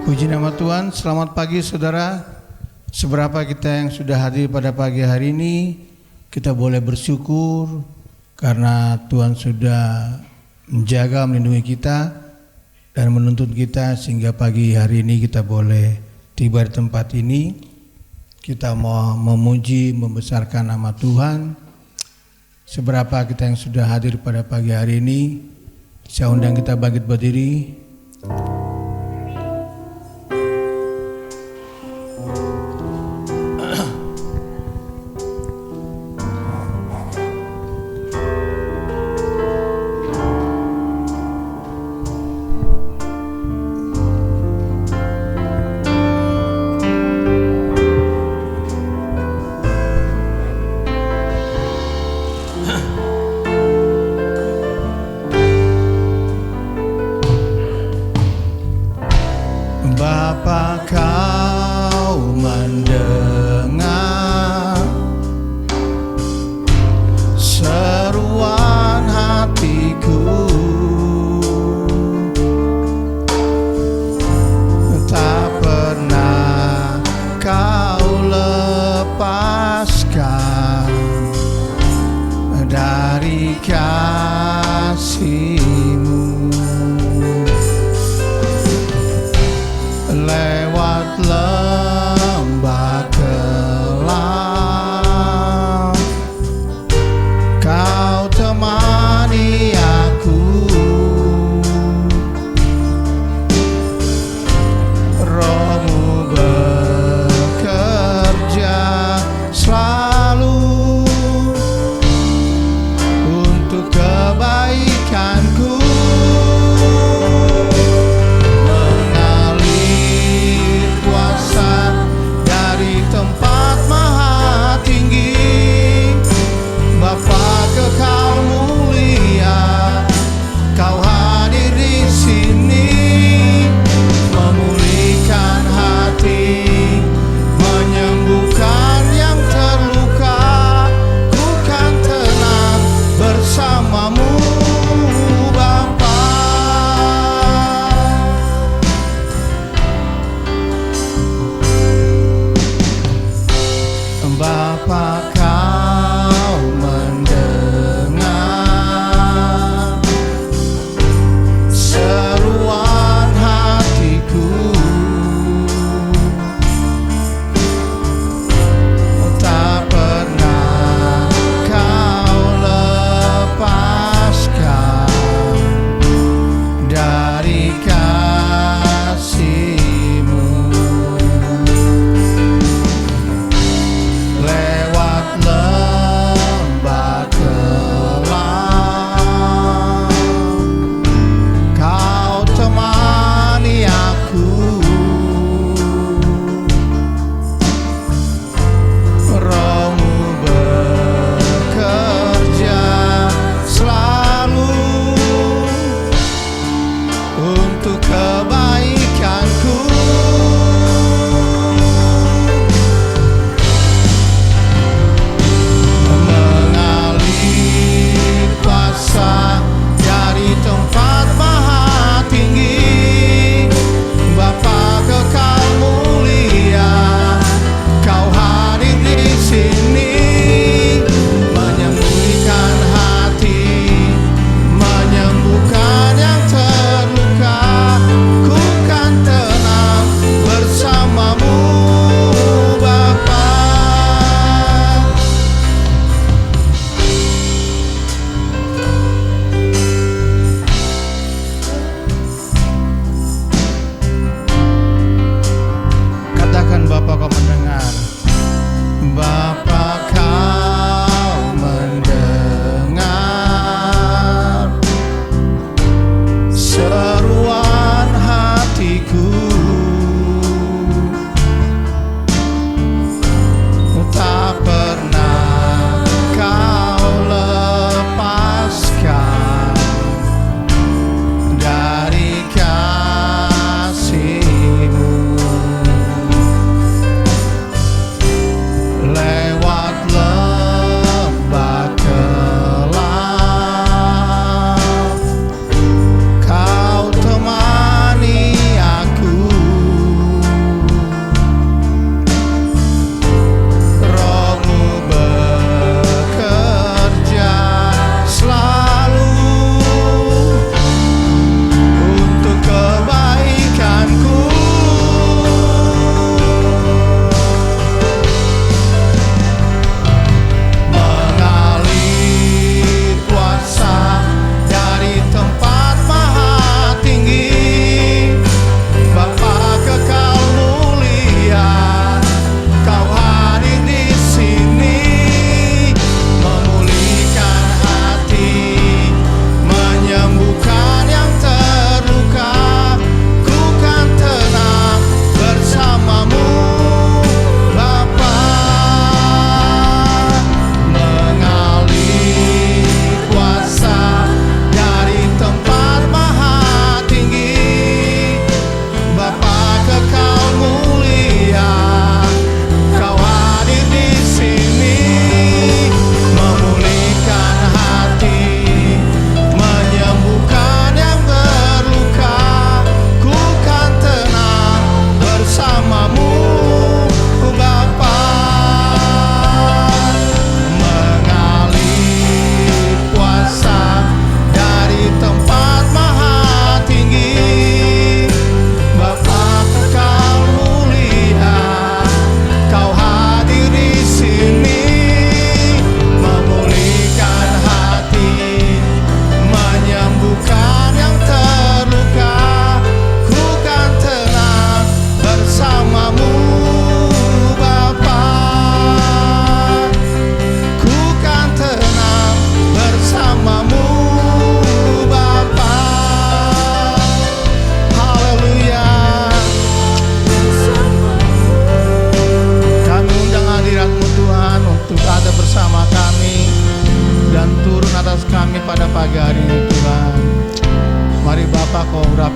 Puji nama Tuhan, selamat pagi saudara. Seberapa kita yang sudah hadir pada pagi hari ini, kita boleh bersyukur karena Tuhan sudah menjaga, melindungi kita dan menuntun kita sehingga pagi hari ini kita boleh tiba di tempat ini. Kita mau memuji, membesarkan nama Tuhan. Seberapa kita yang sudah hadir pada pagi hari ini, saya undang kita bangkit berdiri. Bapa, kau mendengar seruan hatiku, tak pernah kau lepaskan dari kasih-Mu. Lewat lembah kelam, kau temani aku. Roh-Mu bekerja selalu untuk kebaikanku. Tempat maha tinggi, Bapa kekal mulia, kau hadir di sini, memulihkan hati, menyembuhkan yang terluka. Ku kan tenang bersama-Mu, Bapa. Bapa, kau mendengar seruan hatiku, tak pernah kau lepaskan dari kasih-Mu. Lewat lembah kelam, kau temani aku. Roh-Mu bekerja selalu untuk kebaikanku. Dari tempat maha tinggi, Bapa kekal mulia, kau hadir di sini, menyembuhkan hati, menyembuhkan yang terluka.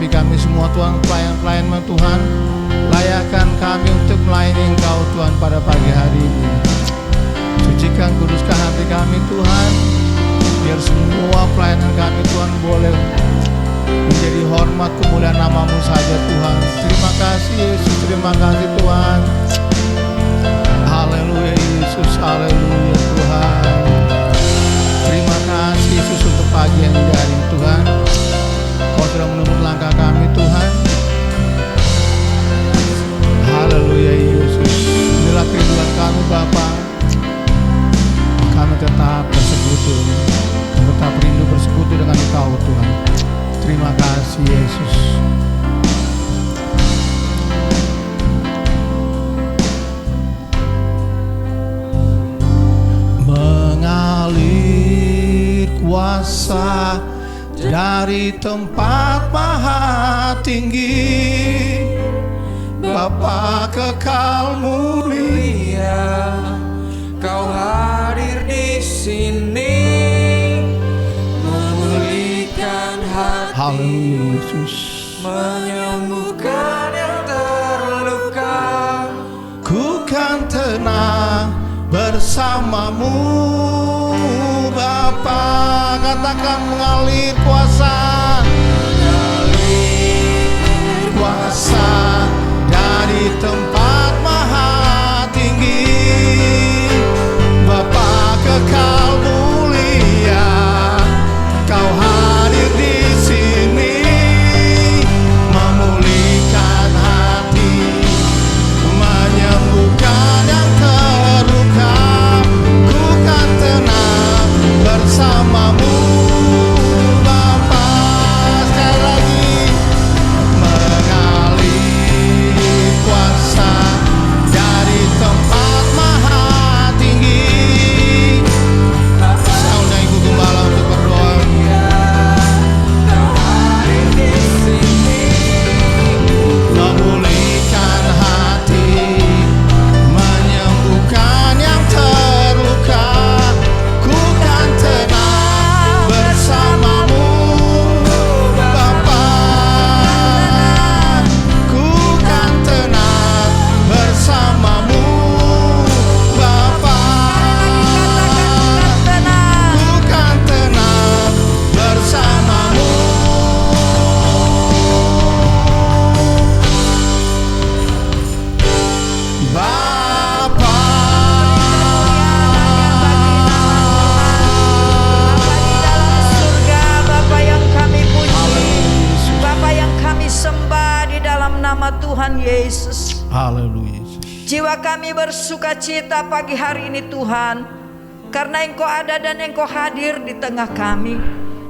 memberkati kami semua Tuhan, pelayan-pelayan Tuhan. Layakkan kami untuk melayani Engkau Tuhan pada pagi hari ini. Sucikan, kuduskan hati kami Tuhan, biar semua pelayanan kami Tuhan boleh menjadi hormat kemuliaan nama-Mu saja Tuhan. Terima kasih Yesus, terima kasih Tuhan. Haleluya Yesus, haleluya Tuhan. Terima kasih Yesus untuk pagi yang indah ini Tuhan. Kau sudah menurut langkah kami Tuhan. Haleluya Yesus. Inilah kerinduan kami Bapa. Kami tetap bersekutu, kami tetap rindu bersekutu dengan Engkau Tuhan. Terima kasih Yesus. Mengalir kuasa dari tempat maha tinggi, Bapa kekal mulia, Kau hadir di sini, memulihkan hati, haleluya Yesus, menyembuhkan yang terluka. ku kan tenang bersamamu Bapa. Katakan mengalir kuasa, mengalir kuasa dari tempat maha tinggi, Bapa kekal mulia, Kau hadir di sini, memulihkan hati, menyembuhkan yang terluka. Ku kan tenang bersamamu Bapa. Sekali lagi, mengalir kuasa dari tempat maha tinggi. Soundnya Ibu Gembala untuk berdoa. Kau hadir di sini, Memulihkan hati, menyembuhkan yang terluka. Ku kan tenang bersamamu Bapa. Ku kan tenang bersamamu Bapa. Ku kan tenang bersamamu. Bapa. Surga, Bapa yang kami puji, Bapa yang kami sembah di dalam nama Tuhan Yesus. Haleluya Yesus. Jiwa kami bersuka cita pagi hari ini Tuhan, karena Engkau ada dan Engkau hadir di tengah kami.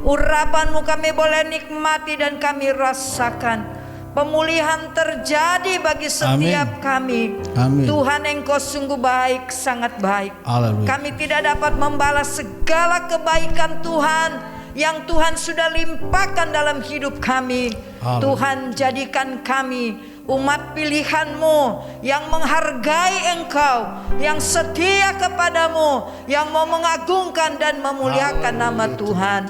Urapan-Mu kami boleh nikmati dan kami rasakan. Pemulihan terjadi bagi setiap kami. Amin. Tuhan, Engkau sungguh baik, sangat baik. Haleluya. Kami tidak dapat membalas segala kebaikan Tuhan yang Tuhan sudah limpahkan dalam hidup kami. Haleluya. Tuhan, jadikan kami umat pilihan-Mu yang menghargai Engkau, yang setia kepadamu, yang mau mengagungkan dan memuliakan nama Tuhan.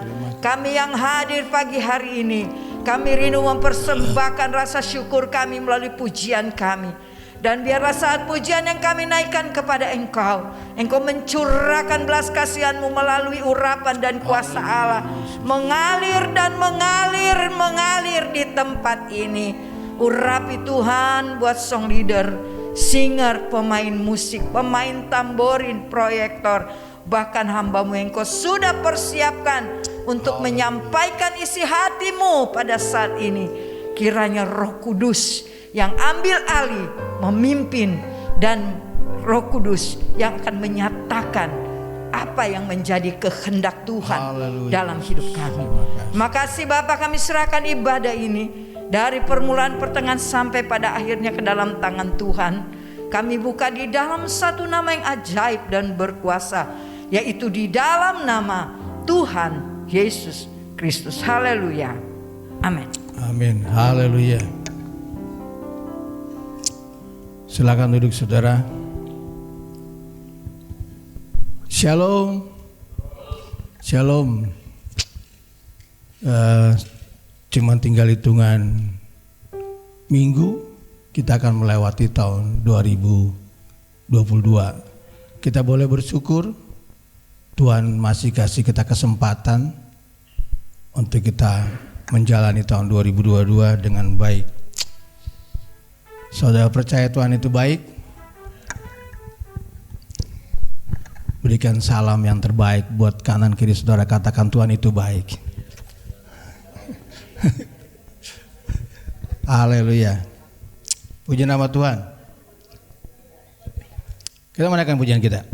Kami yang hadir pagi hari ini, kami rindu mempersembahkan rasa syukur kami melalui pujian kami. Dan biarlah saat pujian yang kami naikkan kepada Engkau, Engkau mencurahkan belas kasihan-Mu melalui urapan dan kuasa Allah, mengalir dan mengalir di tempat ini. Urapi Tuhan buat song leader, singer, pemain musik, pemain tamborin, proyektor, bahkan hamba-Mu yang Engkau sudah persiapkan untuk menyampaikan isi hati-Mu pada saat ini. Kiranya Roh Kudus yang ambil alih, memimpin, dan Roh Kudus yang akan menyatakan apa yang menjadi kehendak Tuhan Haleluya. dalam hidup kami. Makasih Bapa, kami serahkan ibadah ini dari permulaan pertengahan sampai pada akhirnya ke dalam tangan Tuhan. Kami buka di dalam satu nama yang ajaib dan berkuasa, yaitu di dalam nama Tuhan Yesus Kristus. Haleluya. Amin. Amin. Haleluya. Silakan duduk saudara. Shalom. Shalom. cuma tinggal hitungan minggu kita akan melewati tahun 2022. Kita boleh bersyukur Tuhan masih kasih kita kesempatan untuk kita menjalani tahun 2022 dengan baik. Saudara percaya Tuhan itu baik? Berikan salam yang terbaik buat kanan kiri saudara, katakan Tuhan itu baik. Haleluya. Puji nama Tuhan. Kita menaikkan pujian kita.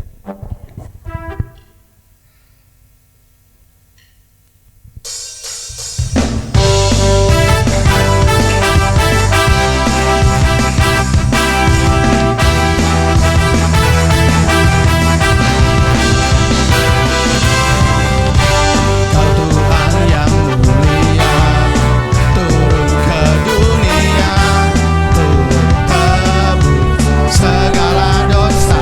Segala dosa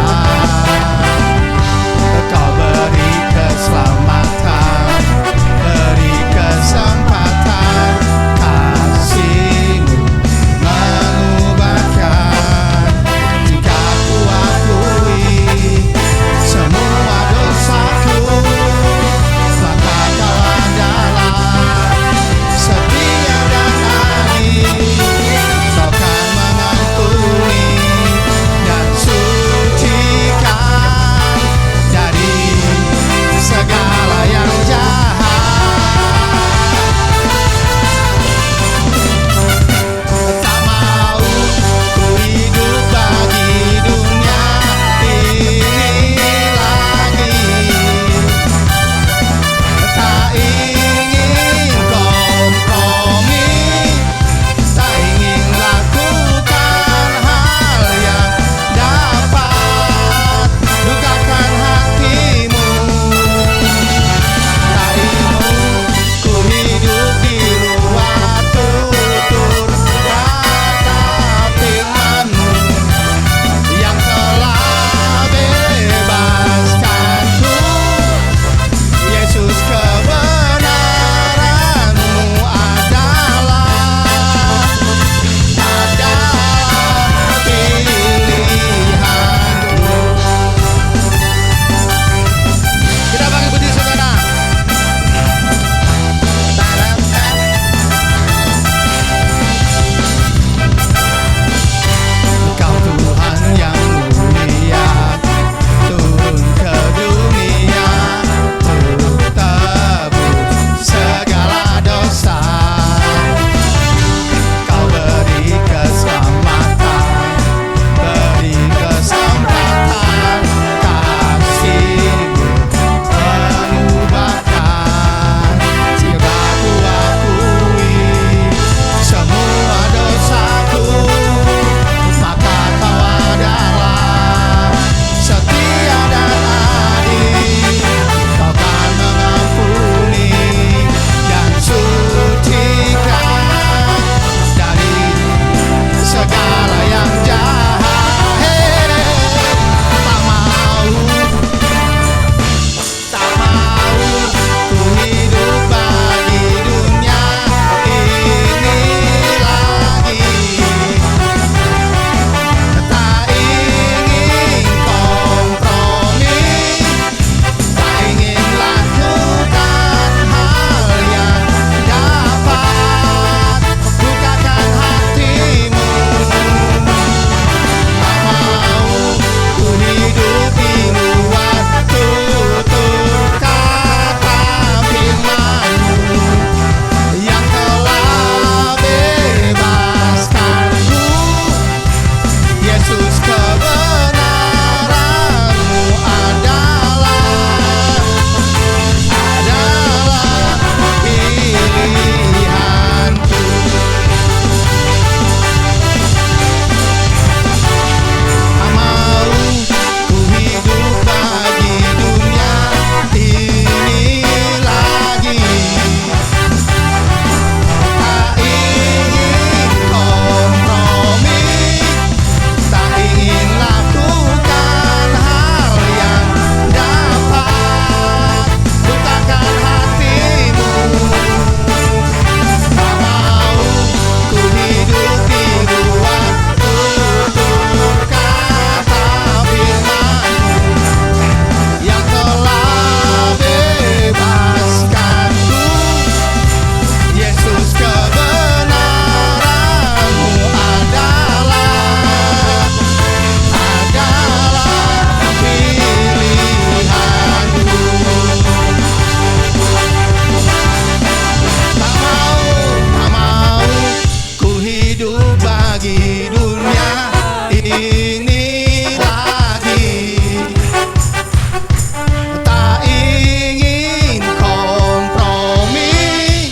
hidup bagi dunia ini lagi. Tak ingin kompromi,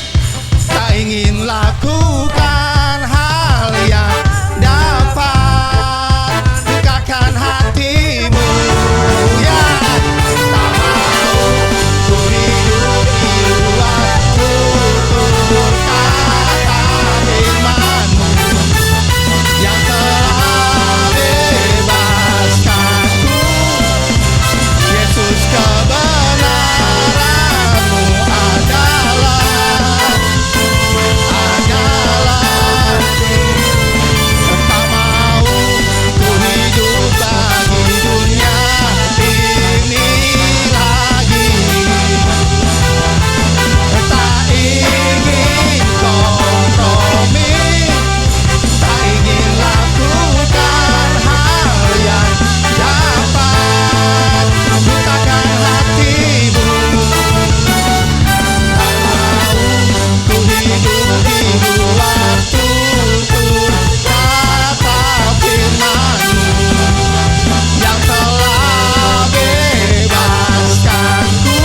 tak ingin lakukan hal yang dapat lukakan hatimu. Ya, tak mau ku hidup di luar tutur kata firman-Mu yang telah bebaskanku. Yesus, kebenaran-Mu adalah tak mau ku hidup bagi dunia ini lagi. Tak ingin kompromi, tak ingin lakukan hal yang dapat lukakan hatimu. Tak mau ku hidup di luar tutur kata firman-Mu yang telah bebaskanku.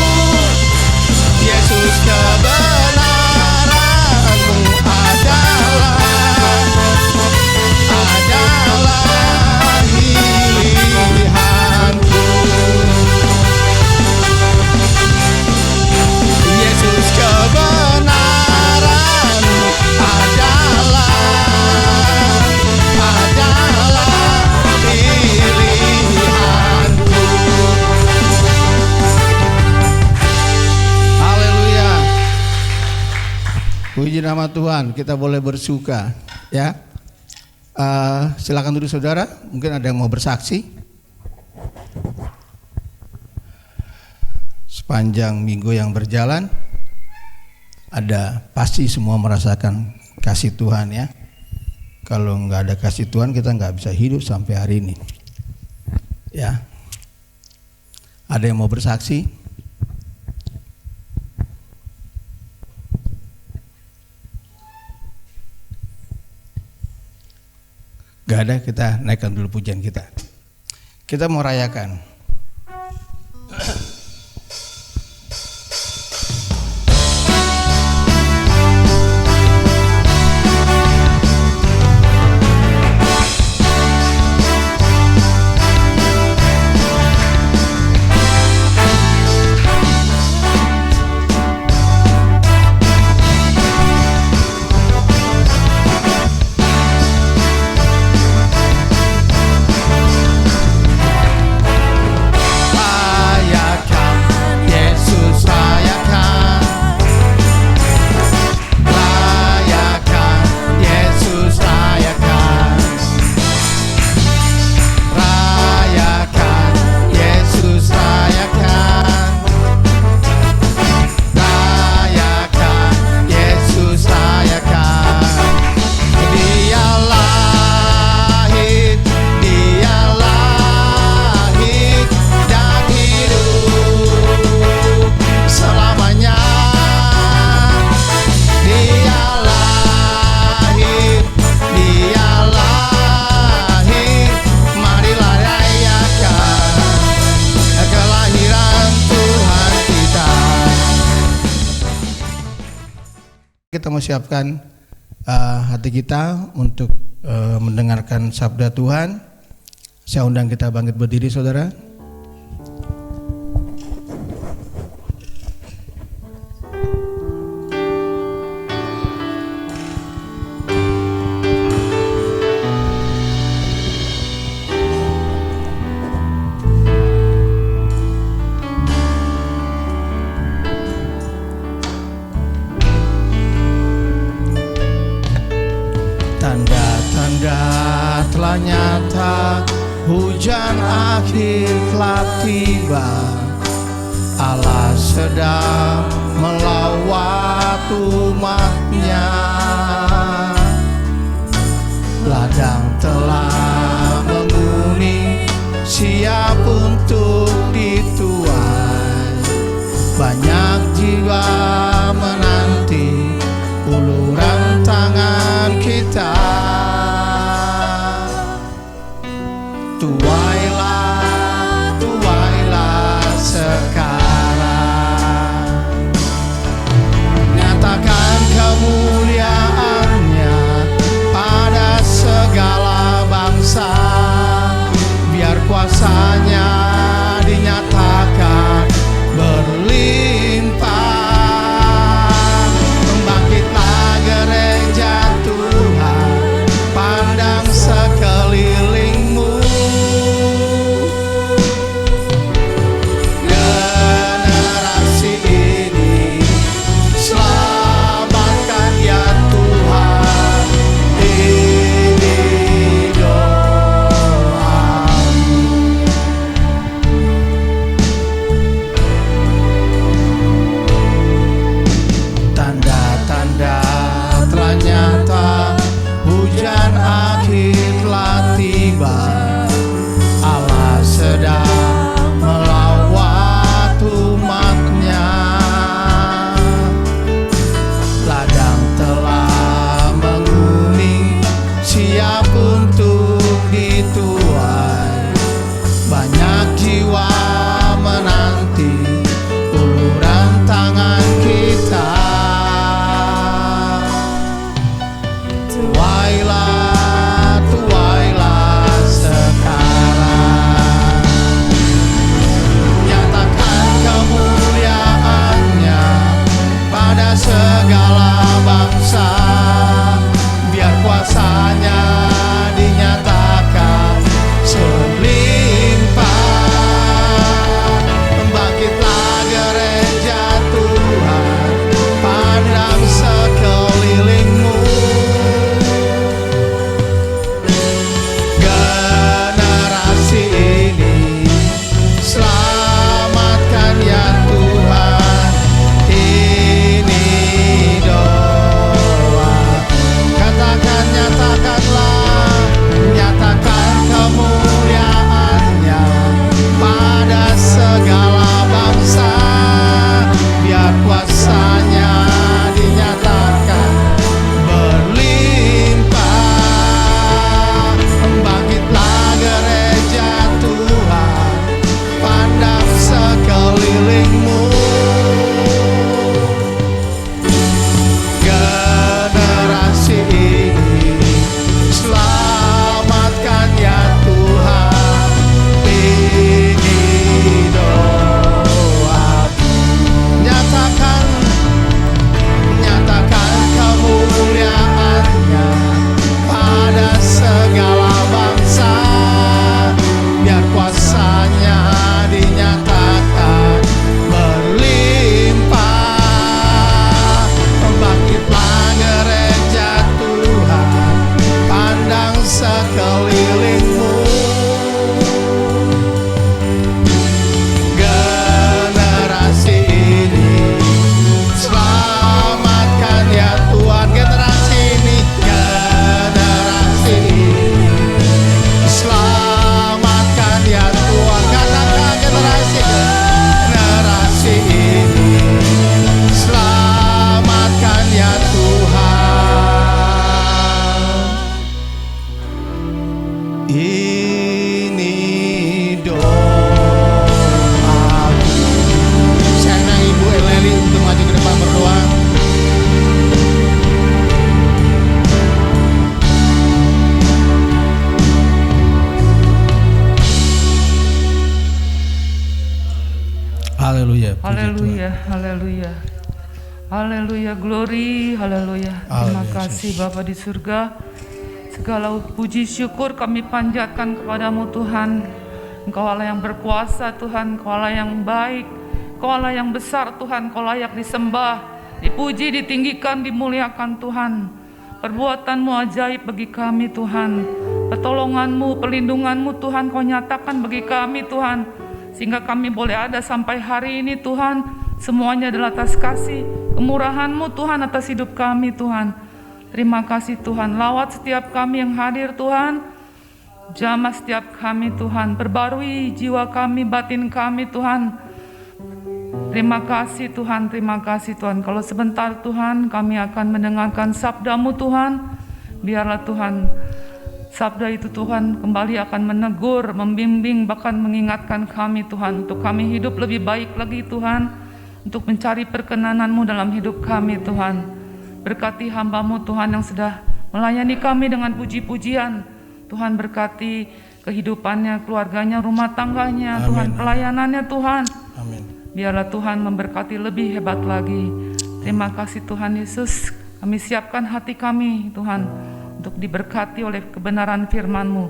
Yesus, kebenaran-Mu adalah pilihanku. Yesus, kebenaran-Mu adalah pilihanku. Haleluya. Puji nama Tuhan, kita boleh bersuka ya. Silakan duduk saudara, mungkin ada yang mau bersaksi. Sepanjang minggu yang berjalan, ada pasti semua merasakan kasih Tuhan ya. Kalau nggak ada kasih Tuhan, kita nggak bisa hidup sampai hari ini. Ya, ada yang mau bersaksi? Gak ada, kita naikkan dulu pujian kita. Kita mau rayakan. Kita mau siapkan hati kita untuk mendengarkan sabda Tuhan. Saya undang kita bangkit berdiri saudara. Tanda-tanda telah nyata, hujan akhir telah tiba. Allah sedang melawat umat-Nya. Ladang telah menguning, siap untuk dituai. Banyak jiwa menanti uluran tangan kita. tuailah sekarang. Nyatakan kemuliaan-Nya pada segala bangsa, biar kuasa-Nya dinyatakan berlimpah. Membangkitlah gereja Tuhan, pandang sekelilingmu. Generasi ini selamatkan ya Tuhan, ini doamu. Tanda-tanda telah nyata, hujan akhir telah tiba. Allah sedang melawat umat-Nya. Ladang telah menguning, siap untuk dituai. Banyak jiwa menanti uluran tangan kita. Tuailah sekarang. Nyatakan kemuliaan-Nya pada segala bangsa, biar kuasa-Nya dinyatakan selimpah. Membangkitlah gereja Tuhan, pandang sekelilingmu. Generasi ini selamatkan ya Tuhan, ini doa. Katakan, nyatakan kemuliaan-Nya pada segala bangsa, biar kuasa-Nya dinyatakan berlimpah. Membangkitlah gereja Tuhan, pandang sekelilingmu. Generasi ini selamatkan ya Tuhan, ini doaku. Nyatakan kemuliaan-Nya pada segala bangsa, biar kuasa-Nya dinyatakan berlimpah. Membangkitlah gereja Tuhan, pandang sekelilingmu. Generasi ini selamatkan ya Tuhan. Generasi ini selamatkan ya Tuhan. Katakan generasi ini selamatkan ya Tuhan, ini doaku. Saya undang Ibu Eleli untuk maju ke depan berdoa. Haleluya. puji Haleluya, haleluya. Haleluya, glory, haleluya. Terima Haleluya, kasih Bapa di surga. Segala puji syukur kami panjatkan kepadamu Tuhan. Engkau Allah yang berkuasa Tuhan, Engkau Allah yang baik, Engkau Allah yang besar Tuhan, Engkau layak disembah, dipuji, ditinggikan, dimuliakan Tuhan. Perbuatanmu ajaib bagi kami Tuhan. Pertolonganmu, perlindunganmu Tuhan Kau nyatakan bagi kami Tuhan, sehingga kami boleh ada sampai hari ini Tuhan. Semuanya adalah atas kasih kemurahan-Mu Tuhan atas hidup kami Tuhan. Terima kasih Tuhan. Lawat setiap kami yang hadir Tuhan. Jamah setiap kami Tuhan. Perbarui jiwa kami, batin kami Tuhan. Terima kasih Tuhan, terima kasih Tuhan. Kalau sebentar Tuhan kami akan mendengarkan sabda-Mu Tuhan. Biarlah Tuhan Sabda itu Tuhan kembali akan menegur, membimbing, bahkan mengingatkan kami Tuhan, untuk kami hidup lebih baik lagi Tuhan, untuk mencari perkenan-Mu dalam hidup kami Tuhan. Berkati hamba-Mu Tuhan yang sudah melayani kami dengan puji-pujian. Tuhan berkati kehidupannya, keluarganya, rumah tangganya, Amin. Tuhan pelayanannya Tuhan. Amin. Biarlah Tuhan memberkati lebih hebat lagi. Terima kasih Tuhan Yesus. Kami siapkan hati kami Tuhan untuk diberkati oleh kebenaran firman-Mu.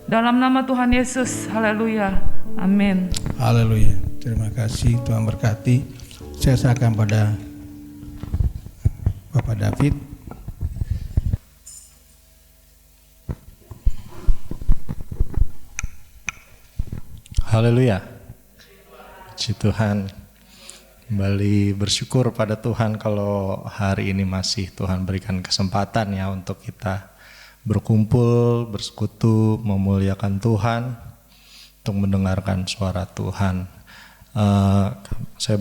Dalam nama Tuhan Yesus, haleluya, amin. Haleluya. Terima kasih, Tuhan berkati. Saya serahkan pada Bapak David. Haleluya. Puji Tuhan. Kembali bersyukur pada Tuhan kalau hari ini masih Tuhan berikan kesempatan ya untuk kita berkumpul, bersekutu, memuliakan Tuhan, untuk mendengarkan suara Tuhan. Saya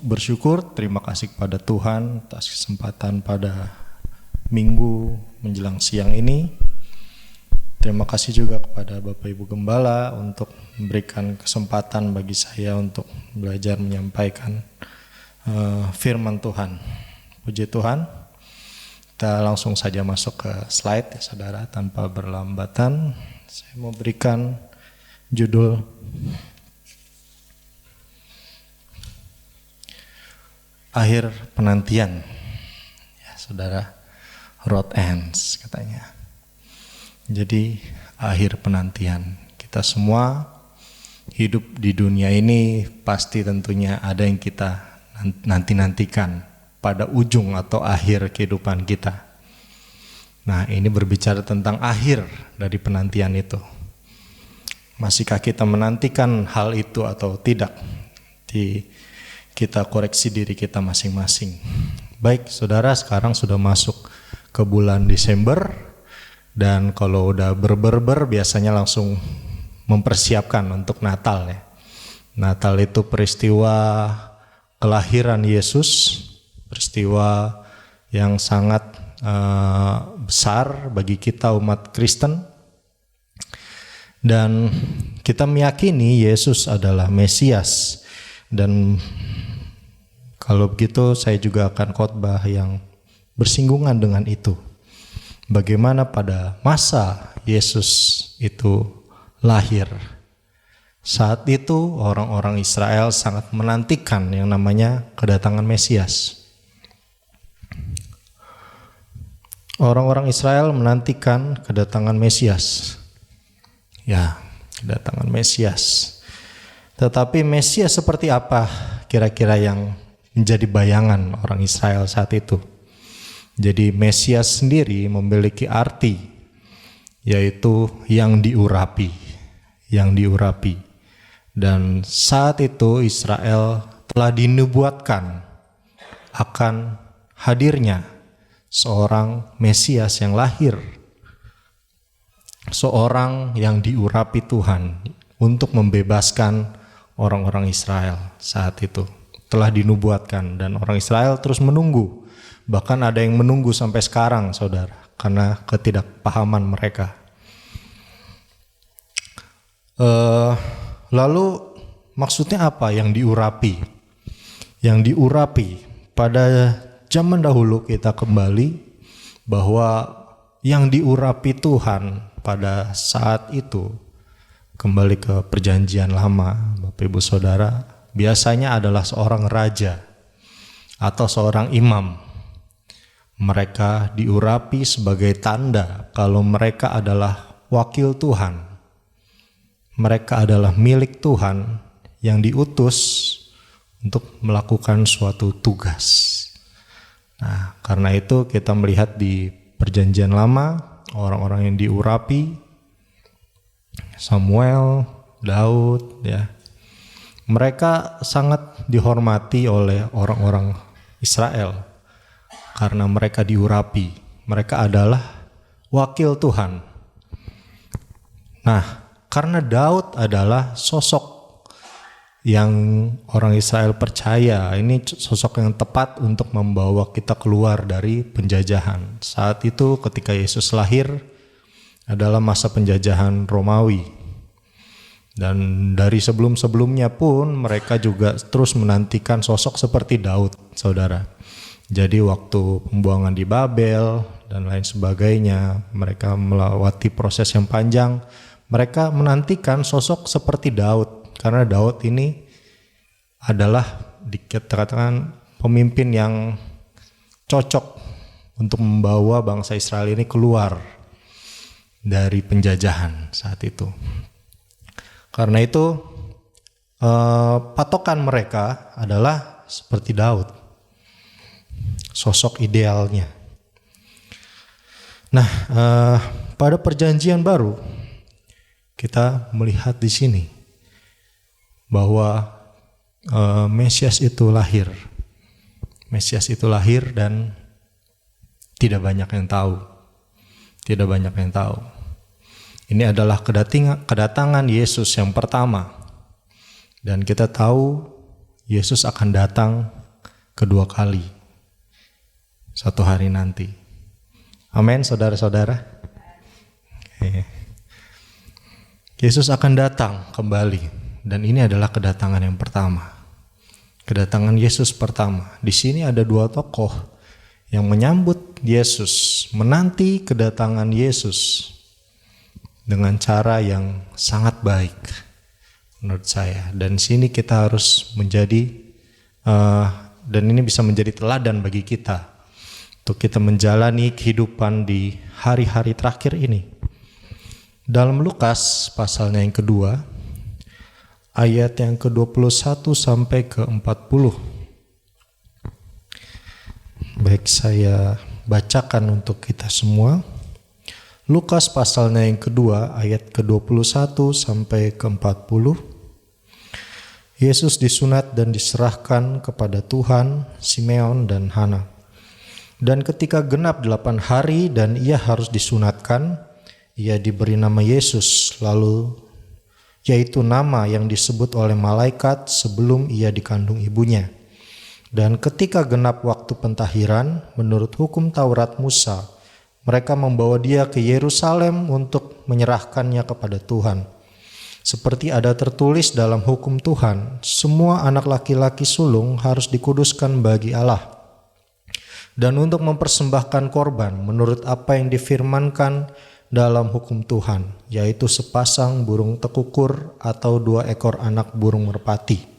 bersyukur, terima kasih kepada Tuhan atas kesempatan pada minggu menjelang siang ini. Terima kasih juga kepada Bapak Ibu Gembala untuk memberikan kesempatan bagi saya untuk belajar menyampaikan firman Tuhan. Puji Tuhan. Kita langsung saja masuk ke slide ya saudara, tanpa berlambatan. Saya mau berikan judul Akhir Penantian. Ya saudara, road ends katanya. Jadi akhir penantian. Kita semua hidup di dunia ini pasti tentunya ada yang kita nanti-nantikan pada ujung atau akhir kehidupan kita. Nah, ini berbicara tentang akhir dari penantian itu. Masihkah kita menantikan hal itu atau tidak? Kita koreksi diri kita masing-masing. Baik, saudara, sekarang sudah masuk ke bulan Desember. Dan kalau udah berber biasanya langsung mempersiapkan untuk Natal ya. Natal itu peristiwa kelahiran Yesus, peristiwa yang sangat besar bagi kita umat Kristen. Dan kita meyakini Yesus adalah Mesias. Dan kalau begitu saya juga akan khotbah yang bersinggungan dengan itu. Bagaimana pada masa Yesus itu lahir. Saat itu orang-orang Israel sangat menantikan yang namanya kedatangan Mesias. Orang-orang Israel menantikan kedatangan Mesias. Ya, kedatangan Mesias. Tetapi Mesias seperti apa kira-kira yang menjadi bayangan orang Israel saat itu? Jadi Mesias sendiri memiliki arti, yaitu yang diurapi. Dan saat itu Israel telah dinubuatkan akan hadirnya seorang Mesias yang lahir. Seorang yang diurapi Tuhan untuk membebaskan orang-orang Israel saat itu. Telah dinubuatkan dan orang Israel terus menunggu. Bahkan ada yang menunggu sampai sekarang, saudara, karena ketidakpahaman mereka. Lalu maksudnya apa yang diurapi? Yang diurapi pada zaman dahulu kita kembali bahwa yang diurapi Tuhan pada saat itu kembali ke perjanjian lama, Bapak Ibu Saudara, biasanya adalah seorang raja atau seorang imam. Mereka diurapi sebagai tanda kalau mereka adalah wakil Tuhan. Mereka adalah milik Tuhan yang diutus untuk melakukan suatu tugas. Nah, karena itu kita melihat di perjanjian lama, orang-orang yang diurapi, Samuel, Daud, ya, mereka sangat dihormati oleh orang-orang Israel. Karena mereka diurapi, mereka adalah wakil Tuhan. Nah, karena Daud adalah sosok yang orang Israel percaya, ini sosok yang tepat untuk membawa kita keluar dari penjajahan. Saat itu ketika Yesus lahir, adalah masa penjajahan Romawi. Dan dari sebelum-sebelumnya pun mereka juga terus menantikan sosok seperti Daud, saudara. Jadi waktu pembuangan di Babel dan lain sebagainya, mereka melewati proses yang panjang. Mereka menantikan sosok seperti Daud, karena Daud ini adalah dikatakan pemimpin yang cocok untuk membawa bangsa Israel ini keluar dari penjajahan saat itu. Karena itu patokan mereka adalah seperti Daud, sosok idealnya. Nah, pada perjanjian baru kita melihat di sini bahwa Mesias itu lahir. Mesias itu lahir dan tidak banyak yang tahu. Tidak banyak yang tahu. Ini adalah kedatangan Yesus yang pertama. Dan kita tahu Yesus akan datang kedua kali. Suatu hari nanti. Amin, saudara-saudara. Yesus akan datang kembali. Dan ini adalah kedatangan yang pertama. Kedatangan Yesus pertama. Di sini ada dua tokoh yang menyambut Yesus, menanti kedatangan Yesus dengan cara yang sangat baik menurut saya. Dan sini kita harus menjadi dan ini bisa menjadi teladan bagi kita untuk kita menjalani kehidupan di hari-hari terakhir ini. Dalam Lukas pasalnya yang kedua, ayat yang ke-21 sampai ke-40. Baik, saya bacakan untuk kita semua. Lukas pasalnya yang kedua, ayat ke-21 sampai ke-40. Yesus disunat dan diserahkan kepada Tuhan, Simeon dan Hana. Dan ketika genap 8 hari dan ia harus disunatkan, ia diberi nama Yesus, yaitu nama yang disebut oleh malaikat sebelum ia dikandung ibunya. Dan ketika genap waktu pentahiran, menurut hukum Taurat Musa, mereka membawa dia ke Yerusalem untuk menyerahkannya kepada Tuhan. Seperti ada tertulis dalam hukum Tuhan, semua anak laki-laki sulung harus dikuduskan bagi Allah. Dan untuk mempersembahkan korban menurut apa yang difirmankan dalam hukum Tuhan, yaitu sepasang burung tekukur atau 2 ekor anak burung merpati.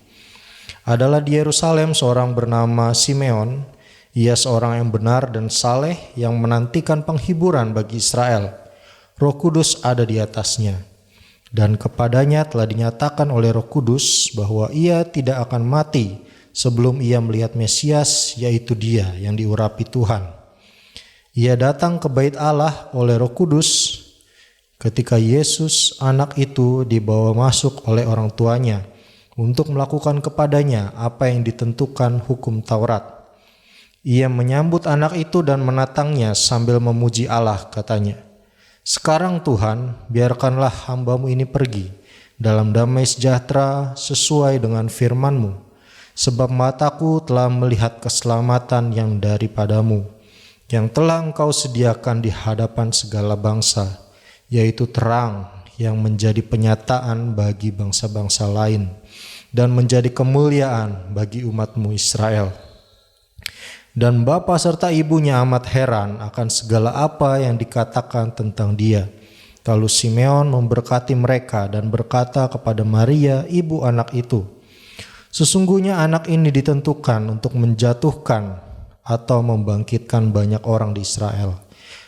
Adalah di Yerusalem seorang bernama Simeon. Ia seorang yang benar dan saleh yang menantikan penghiburan bagi Israel. Roh Kudus ada di atasnya. Dan kepadanya telah dinyatakan oleh Roh Kudus bahwa ia tidak akan mati sebelum ia melihat Mesias, yaitu Dia yang diurapi Tuhan. Ia datang ke bait Allah oleh Roh Kudus ketika Yesus anak itu dibawa masuk oleh orang tuanya untuk melakukan kepadanya apa yang ditentukan hukum Taurat. Ia menyambut anak itu dan menatangnya sambil memuji Allah, katanya, "Sekarang Tuhan, biarkanlah hamba-Mu ini pergi dalam damai sejahtera sesuai dengan firman-Mu, sebab mataku telah melihat keselamatan yang daripada-Mu, yang telah Engkau sediakan di hadapan segala bangsa, yaitu terang yang menjadi penyataan bagi bangsa-bangsa lain dan menjadi kemuliaan bagi umat-Mu Israel." Dan bapa serta ibunya amat heran akan segala apa yang dikatakan tentang dia. Lalu Simeon memberkati mereka dan berkata kepada Maria, ibu anak itu, "Sesungguhnya anak ini ditentukan untuk menjatuhkan atau membangkitkan banyak orang di Israel,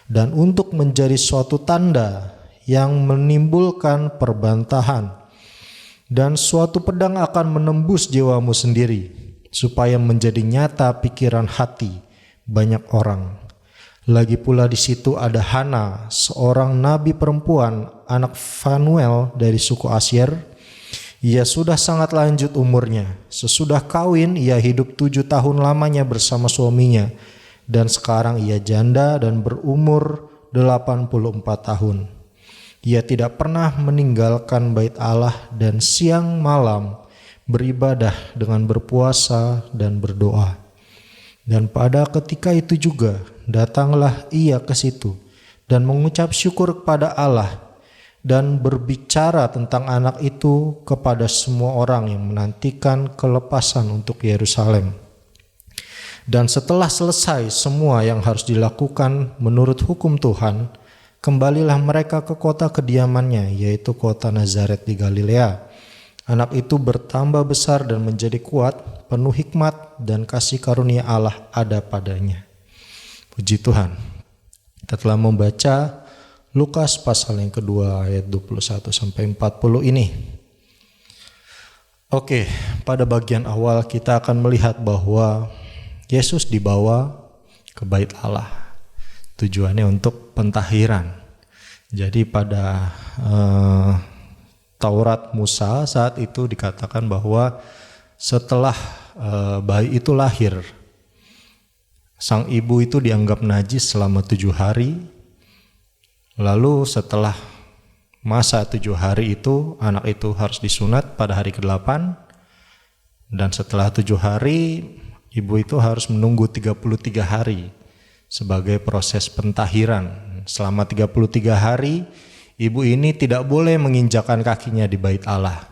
dan untuk menjadi suatu tanda yang menimbulkan perbantahan, dan suatu pedang akan menembus jiwamu sendiri, supaya menjadi nyata pikiran hati banyak orang. Lagi pula di situ ada Hana, seorang nabi perempuan, anak Fanuel dari suku Asyer. Ia sudah sangat lanjut umurnya. Sesudah kawin ia hidup 7 tahun lamanya bersama suaminya, dan sekarang ia janda dan berumur 84 tahun. Ia tidak pernah meninggalkan bait Allah dan siang malam beribadah dengan berpuasa dan berdoa. Dan pada ketika itu juga datanglah ia ke situ, dan mengucap syukur kepada Allah dan berbicara tentang anak itu kepada semua orang yang menantikan kelepasan untuk Yerusalem. Dan setelah selesai semua yang harus dilakukan menurut hukum Tuhan, kembalilah mereka ke kota kediamannya, yaitu kota Nazaret di Galilea. Anak itu bertambah besar dan menjadi kuat, penuh hikmat dan kasih karunia Allah ada padanya. Puji Tuhan. Kita telah membaca Lukas pasal yang kedua ayat 21 sampai 40 ini. Oke, pada bagian awal kita akan melihat bahwa Yesus dibawa ke bait Allah. Tujuannya untuk pentahiran. Jadi pada Taurat Musa saat itu dikatakan bahwa setelah bayi itu lahir, sang ibu itu dianggap najis selama 7 hari. Lalu setelah masa 7 hari itu, anak itu harus disunat pada hari ke-8. Dan setelah 7 hari, ibu itu harus menunggu 33 hari sebagai proses pentahiran. Selama 33 hari, ibu ini tidak boleh menginjakkan kakinya di bait Allah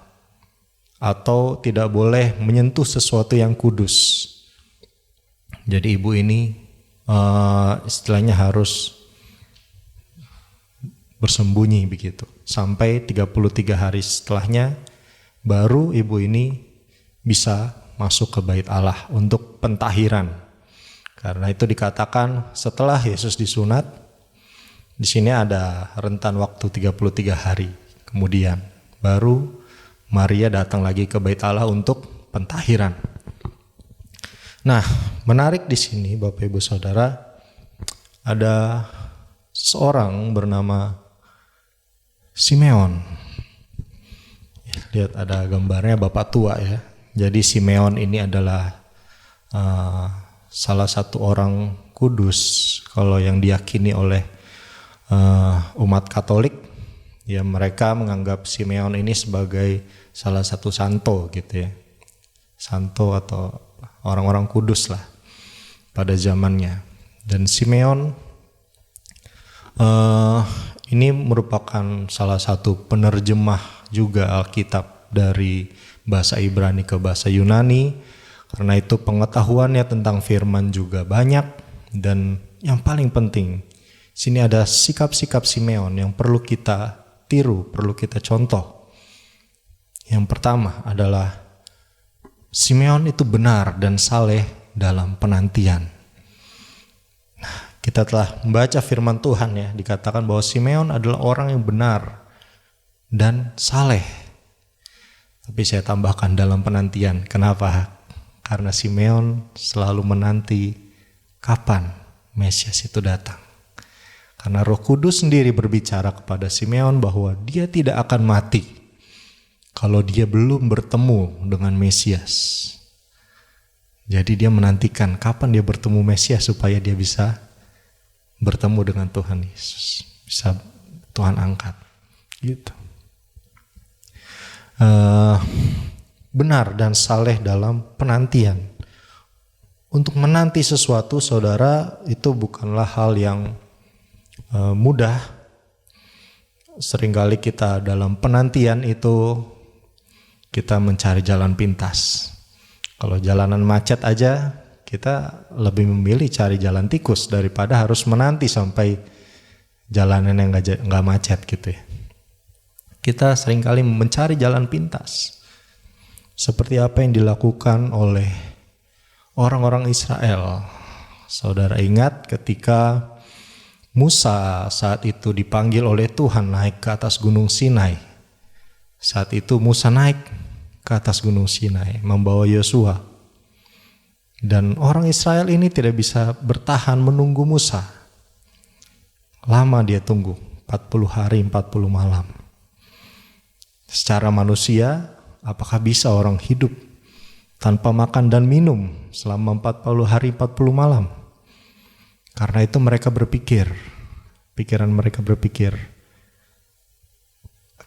atau tidak boleh menyentuh sesuatu yang kudus. Jadi ibu ini istilahnya harus bersembunyi begitu. Sampai 33 hari setelahnya baru ibu ini bisa masuk ke bait Allah untuk pentahiran. Karena itu dikatakan setelah Yesus disunat, di sini ada rentan waktu 33 hari. Kemudian baru Maria datang lagi ke bait Allah untuk pentahiran. Nah, menarik di sini Bapak Ibu Saudara, ada seorang bernama Simeon. Lihat ada gambarnya bapak tua ya. Jadi Simeon ini adalah salah satu orang kudus kalau yang diyakini oleh umat Katolik. Ya, mereka menganggap Simeon ini sebagai salah satu santo gitu ya. Santo atau orang-orang kudus lah pada zamannya. Dan Simeon ini merupakan salah satu penerjemah juga Alkitab dari bahasa Ibrani ke bahasa Yunani. Karena itu pengetahuannya tentang firman juga banyak. Dan yang paling penting, sini ada sikap-sikap Simeon yang perlu kita tiru, perlu kita contoh. Yang pertama adalah Simeon itu benar dan saleh dalam penantian. Nah, kita telah membaca firman Tuhan ya, dikatakan bahwa Simeon adalah orang yang benar dan saleh. Tapi saya tambahkan dalam penantian. Kenapa? Karena Simeon selalu menanti kapan Mesias itu datang. Karena Roh Kudus sendiri berbicara kepada Simeon bahwa dia tidak akan mati kalau dia belum bertemu dengan Mesias. Jadi dia menantikan kapan dia bertemu Mesias supaya dia bisa bertemu dengan Tuhan Yesus, bisa Tuhan angkat. Gitu. Benar dan saleh dalam penantian. Untuk menanti sesuatu, saudara, itu bukanlah hal yang mudah. Seringkali kita dalam penantian itu kita mencari jalan pintas. Kalau jalanan macet aja, kita lebih memilih cari jalan tikus daripada harus menanti sampai jalanan yang nggak macet gitu ya. Kita seringkali mencari jalan pintas. Seperti apa yang dilakukan oleh orang-orang Israel. Saudara ingat ketika Musa saat itu dipanggil oleh Tuhan naik ke atas gunung Sinai. Saat itu Musa naik ke atas gunung Sinai membawa Yosua. Dan orang Israel ini tidak bisa bertahan menunggu Musa. Lama dia tunggu, 40 hari 40 malam. Secara manusia, apakah bisa orang hidup tanpa makan dan minum selama 40 hari 40 malam? Karena itu mereka berpikir, pikiran mereka berpikir,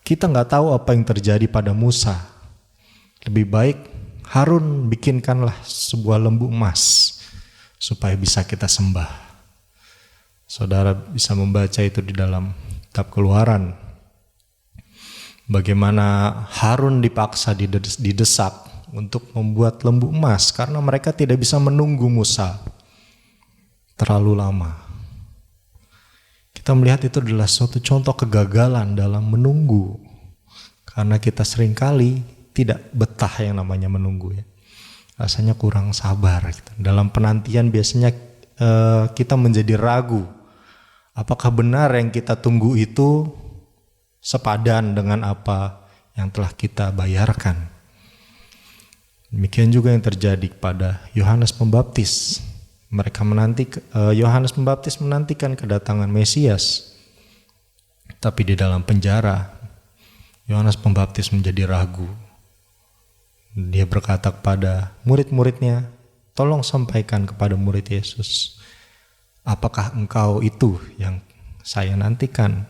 kita nggak tahu apa yang terjadi pada Musa. Lebih baik Harun bikinkanlah sebuah lembu emas supaya bisa kita sembah. Saudara bisa membaca itu di dalam kitab Keluaran. Bagaimana Harun dipaksa didesak untuk membuat lembu emas karena mereka tidak bisa menunggu Musa terlalu lama. Kita melihat itu adalah suatu contoh kegagalan dalam menunggu. Karena kita seringkali tidak betah yang namanya menunggu ya. Rasanya kurang sabar gitu. Dalam penantian biasanya kita menjadi ragu. Apakah benar yang kita tunggu itu sepadan dengan apa yang telah kita bayarkan? Demikian juga yang terjadi pada Yohanes Pembaptis. Yohanes Pembaptis menantikan kedatangan Mesias. Tapi di dalam penjara, Yohanes Pembaptis menjadi ragu. Dia berkata kepada murid-muridnya, tolong sampaikan kepada murid Yesus, apakah engkau itu yang saya nantikan?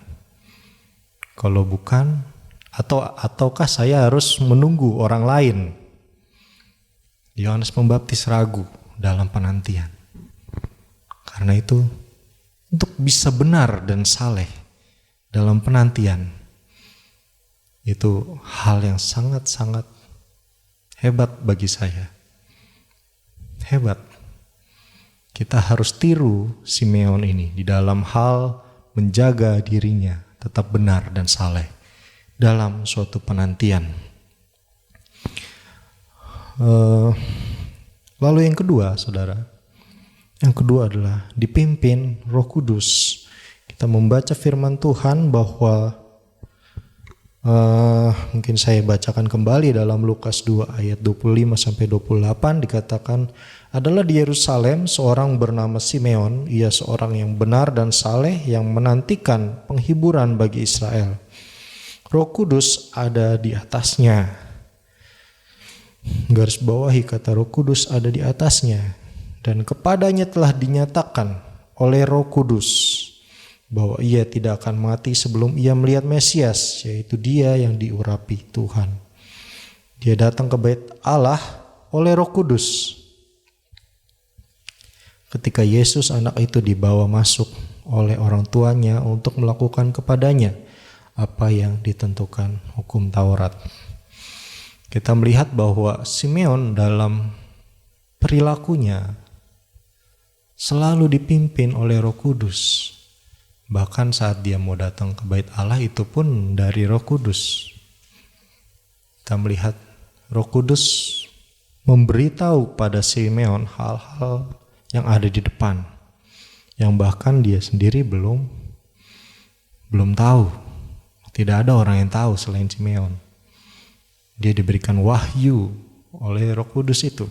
Kalau bukan, ataukah saya harus menunggu orang lain? Yohanes Pembaptis ragu dalam penantian. Karena itu, untuk bisa benar dan saleh dalam penantian, itu hal yang sangat-sangat hebat bagi saya. Hebat. Kita harus tiru Simeon ini di dalam hal menjaga dirinya tetap benar dan saleh dalam suatu penantian. Lalu yang kedua, saudara, yang kedua adalah dipimpin Roh Kudus. Kita membaca firman Tuhan bahwa mungkin saya bacakan kembali dalam Lukas 2 ayat 25-28 dikatakan, adalah di Yerusalem seorang bernama Simeon, ia seorang yang benar dan saleh yang menantikan penghiburan bagi Israel. Roh Kudus ada di atasnya. Garis bawahi kata Roh Kudus ada di atasnya, dan kepadanya telah dinyatakan oleh Roh Kudus bahwa ia tidak akan mati sebelum ia melihat Mesias, yaitu dia yang diurapi Tuhan. Dia datang ke bait Allah oleh Roh Kudus. Ketika Yesus anak itu dibawa masuk oleh orang tuanya untuk melakukan kepadanya apa yang ditentukan hukum Taurat. Kita melihat bahwa Simeon dalam perilakunya selalu dipimpin oleh Roh Kudus. Bahkan saat dia mau datang ke bait Allah itu pun dari Roh Kudus. Kita melihat Roh Kudus memberitahu pada Simeon hal-hal yang ada di depan, yang bahkan dia sendiri belum tahu. Tidak ada orang yang tahu selain Simeon. Dia diberikan wahyu oleh Roh Kudus itu.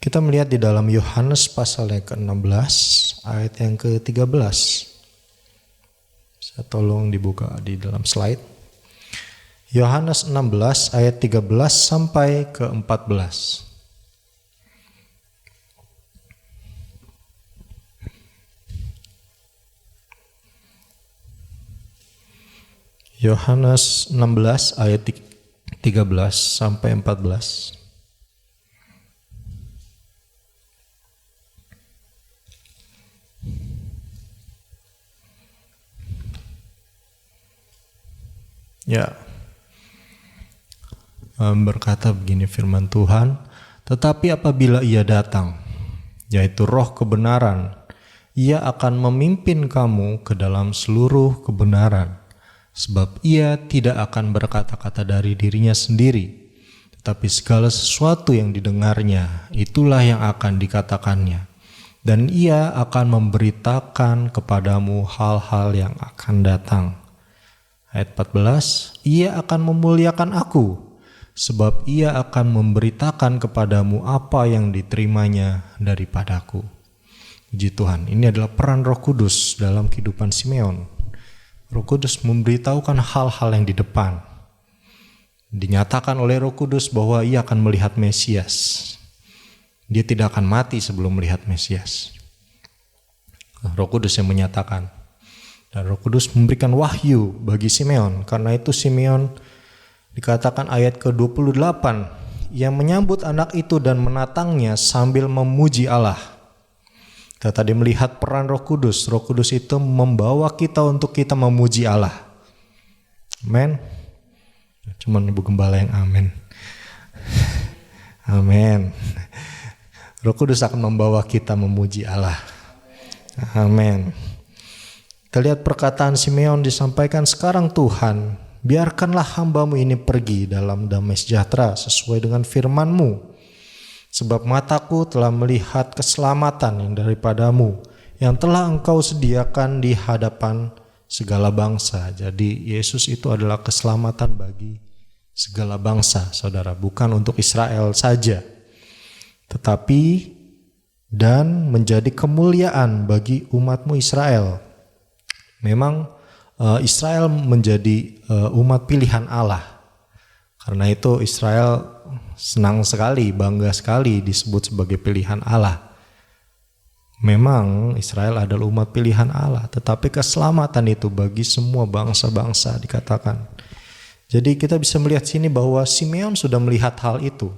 Kita melihat di dalam Yohanes pasal yang ke-16 ayat yang ke-13. Saya tolong dibuka di dalam slide. Yohanes 16 ayat 13 sampai ke-14. Yohanes 16 ayat 13 sampai 14. Ya, berkata begini firman Tuhan, tetapi apabila ia datang, yaitu Roh kebenaran, ia akan memimpin kamu ke dalam seluruh kebenaran, sebab ia tidak akan berkata-kata dari dirinya sendiri, tetapi segala sesuatu yang didengarnya, itulah yang akan dikatakannya, dan ia akan memberitakan kepadamu hal-hal yang akan datang. Ayat 14, ia akan memuliakan aku, sebab ia akan memberitakan kepadamu apa yang diterimanya daripadaku. Puji Tuhan, ini adalah peran Roh Kudus dalam kehidupan Simeon. Roh Kudus memberitahukan hal-hal yang di depan. Dinyatakan oleh Roh Kudus bahwa ia akan melihat Mesias. Dia tidak akan mati sebelum melihat Mesias. Roh Kudus yang menyatakan. Dan Roh Kudus memberikan wahyu bagi Simeon. Karena itu Simeon dikatakan ayat ke-28, ia menyambut anak itu dan menatangnya sambil memuji Allah. Kita tadi melihat peran Roh Kudus. Roh Kudus itu membawa kita untuk kita memuji Allah. Amin. Cuman Ibu Gembala yang amin. Amin. Roh Kudus akan membawa kita memuji Allah. Amin. Kita lihat perkataan Simeon disampaikan, sekarang Tuhan, biarkanlah hamba-Mu ini pergi dalam damai sejahtera sesuai dengan firman-Mu. Sebab mataku telah melihat keselamatan yang daripada-Mu, yang telah Engkau sediakan di hadapan segala bangsa. Jadi Yesus itu adalah keselamatan bagi segala bangsa, saudara. Bukan untuk Israel saja, tetapi dan menjadi kemuliaan bagi umat-Mu Israel. Memang Israel menjadi umat pilihan Allah. Karena itu Israel senang sekali, bangga sekali disebut sebagai pilihan Allah. Memang Israel adalah umat pilihan Allah, tetapi keselamatan itu bagi semua bangsa-bangsa dikatakan. Jadi kita bisa melihat sini bahwa Simeon sudah melihat hal itu.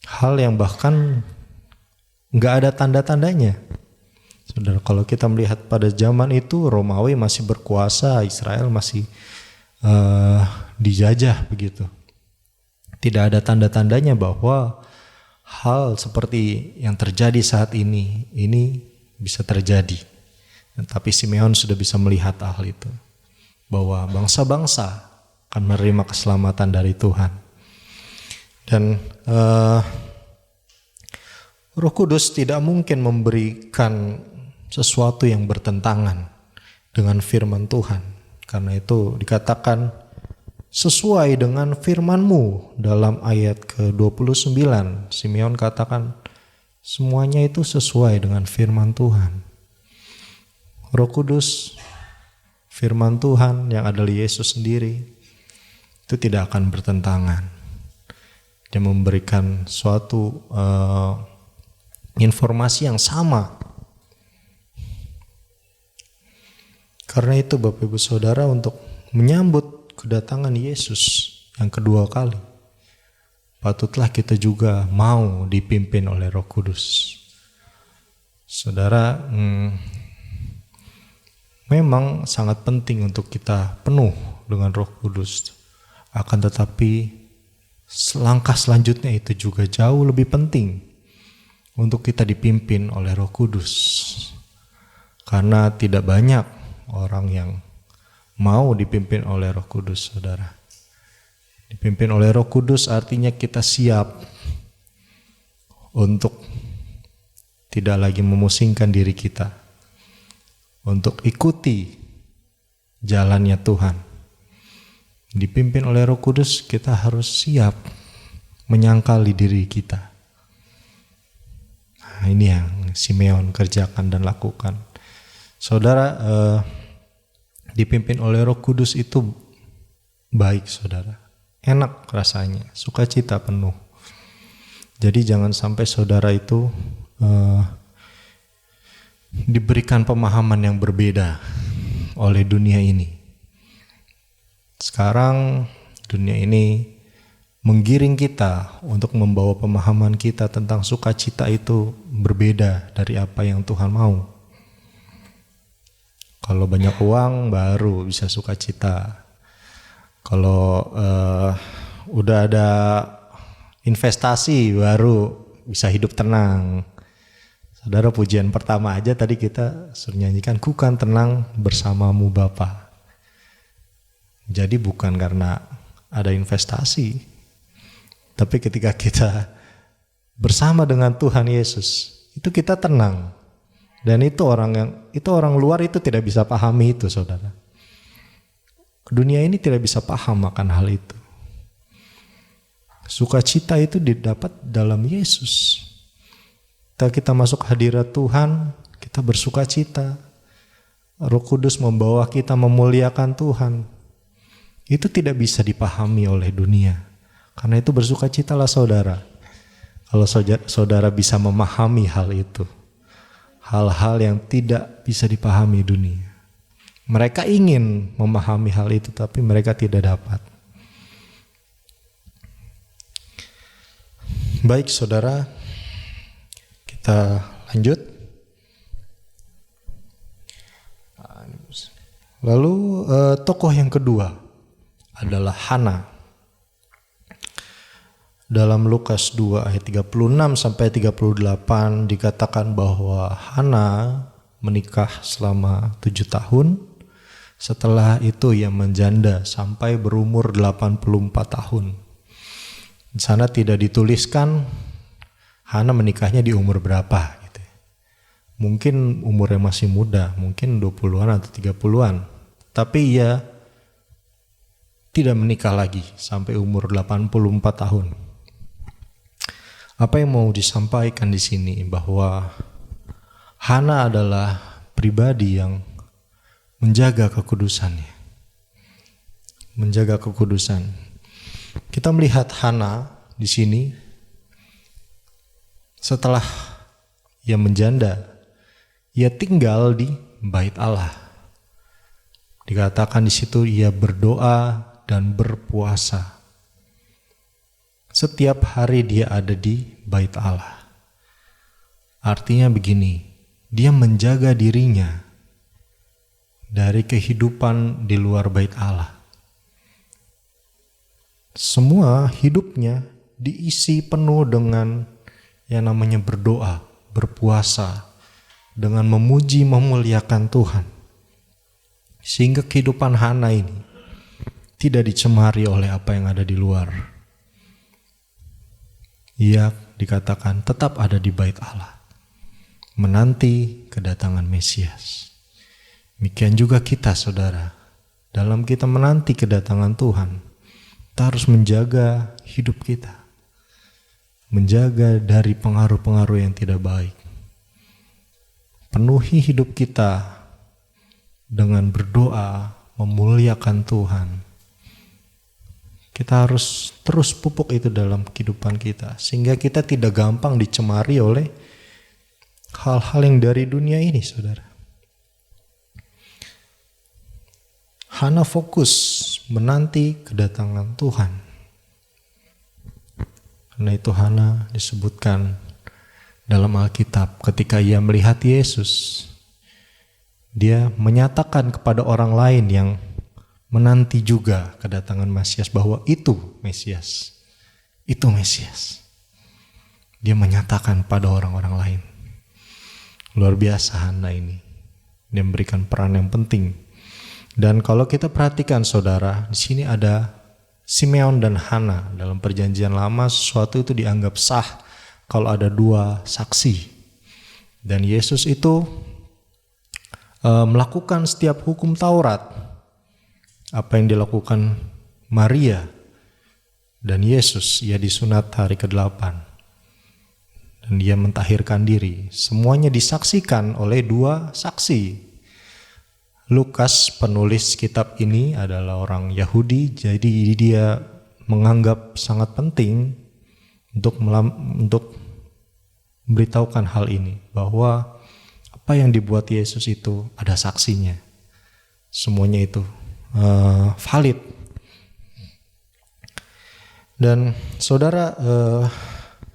Hal yang bahkan nggak ada tanda-tandanya. Saudara, kalau kita melihat pada zaman itu Romawi masih berkuasa, Israel masih dijajah begitu. Tidak ada tanda-tandanya bahwa hal seperti yang terjadi saat ini bisa terjadi. Tapi Simeon sudah bisa melihat hal itu, bahwa bangsa-bangsa akan menerima keselamatan dari Tuhan. Dan Roh Kudus tidak mungkin memberikan sesuatu yang bertentangan dengan firman Tuhan. Karena itu dikatakan sesuai dengan firman-Mu dalam ayat ke-29. Simeon katakan semuanya itu sesuai dengan firman Tuhan. Roh Kudus, firman Tuhan yang adalah Yesus sendiri, itu tidak akan bertentangan. Dia memberikan suatu informasi yang sama. Karena itu Bapak Ibu Saudara, untuk menyambut kedatangan Yesus yang kedua kali, patutlah kita juga mau dipimpin oleh Roh Kudus. Saudara, memang sangat penting untuk kita penuh dengan Roh Kudus. Akan tetapi langkah selanjutnya itu juga jauh lebih penting, untuk kita dipimpin oleh Roh Kudus. Karena tidak banyak orang yang mau dipimpin oleh Roh Kudus, saudara. Dipimpin oleh Roh Kudus artinya kita siap untuk tidak lagi memusingkan diri kita, untuk ikuti jalannya Tuhan. Dipimpin oleh Roh Kudus, kita harus siap menyangkali diri kita. Nah, ini yang Simeon kerjakan dan lakukan. Saudara, dipimpin oleh Roh Kudus itu baik, saudara. Enak rasanya, sukacita penuh. Jadi jangan sampai saudara itu diberikan pemahaman yang berbeda oleh dunia ini. Sekarang dunia ini menggiring kita untuk membawa pemahaman kita tentang sukacita itu berbeda dari apa yang Tuhan mau. Kalau banyak uang baru bisa sukacita. Kalau udah ada investasi baru bisa hidup tenang. Saudara, pujian pertama aja tadi kita suruh nyanyikan, ku kan tenang bersamamu Bapa. Jadi bukan karena ada investasi, tapi ketika kita bersama dengan Tuhan Yesus, itu kita tenang. Dan itu orang luar itu tidak bisa pahami itu, saudara. Dunia ini tidak bisa paham akan hal itu. Sukacita itu didapat dalam Yesus. Kita masuk hadirat Tuhan, kita bersukacita. Roh Kudus membawa kita memuliakan Tuhan. Itu tidak bisa dipahami oleh dunia. Karena itu bersukacitalah saudara. Kalau saudara bisa memahami hal itu. Hal-hal yang tidak bisa dipahami dunia. Mereka ingin memahami hal itu, tapi mereka tidak dapat. Baik saudara, kita lanjut. Lalu tokoh yang kedua adalah Hana. Dalam Lukas 2 ayat 36 sampai 38 dikatakan bahwa Hana menikah selama 7 tahun. Setelah itu ia menjanda sampai berumur 84 tahun. Di sana tidak dituliskan Hana menikahnya di umur berapa gitu. Mungkin umurnya masih muda, mungkin 20-an atau 30-an. Tapi ia tidak menikah lagi sampai umur 84 tahun. Apa yang mau disampaikan di sini bahwa Hana adalah pribadi yang menjaga kekudusannya. Menjaga kekudusan. Kita melihat Hana di sini setelah ia menjanda, ia tinggal di bait Allah. Dikatakan di situ ia berdoa dan berpuasa. Setiap hari dia ada di bait Allah. Artinya begini, dia menjaga dirinya dari kehidupan di luar bait Allah. Semua hidupnya diisi penuh dengan yang namanya berdoa, berpuasa, dengan memuji, memuliakan Tuhan. Sehingga kehidupan Hana ini tidak dicemari oleh apa yang ada di luar. Ia dikatakan tetap ada di bait Allah, menanti kedatangan Mesias. Demikian juga kita, saudara, dalam kita menanti kedatangan Tuhan, kita harus menjaga hidup kita, menjaga dari pengaruh-pengaruh yang tidak baik. Penuhi hidup kita dengan berdoa, memuliakan Tuhan. Kita harus terus pupuk itu dalam kehidupan kita, sehingga kita tidak gampang dicemari oleh hal-hal yang dari dunia ini, saudara. Hana fokus menanti kedatangan Tuhan. Karena itu Hana disebutkan dalam Alkitab ketika ia melihat Yesus, dia menyatakan kepada orang lain yang menanti juga kedatangan Mesias bahwa itu Mesias. Itu Mesias. Dia menyatakan pada orang-orang lain. Luar biasa Hana ini. Dia memberikan peran yang penting. Dan kalau kita perhatikan, saudara, di sini ada Simeon dan Hana. Dalam perjanjian lama sesuatu itu dianggap sah kalau ada dua saksi. Dan Yesus itu melakukan setiap hukum Taurat. Apa yang dilakukan Maria dan Yesus, ia disunat hari ke-8. Dan dia mentahirkan diri. Semuanya disaksikan oleh dua saksi. Lukas, penulis kitab ini, adalah orang Yahudi, jadi dia menganggap sangat penting untuk memberitahukan hal ini, bahwa apa yang dibuat Yesus itu ada saksinya. Semuanya itu valid. Dan saudara,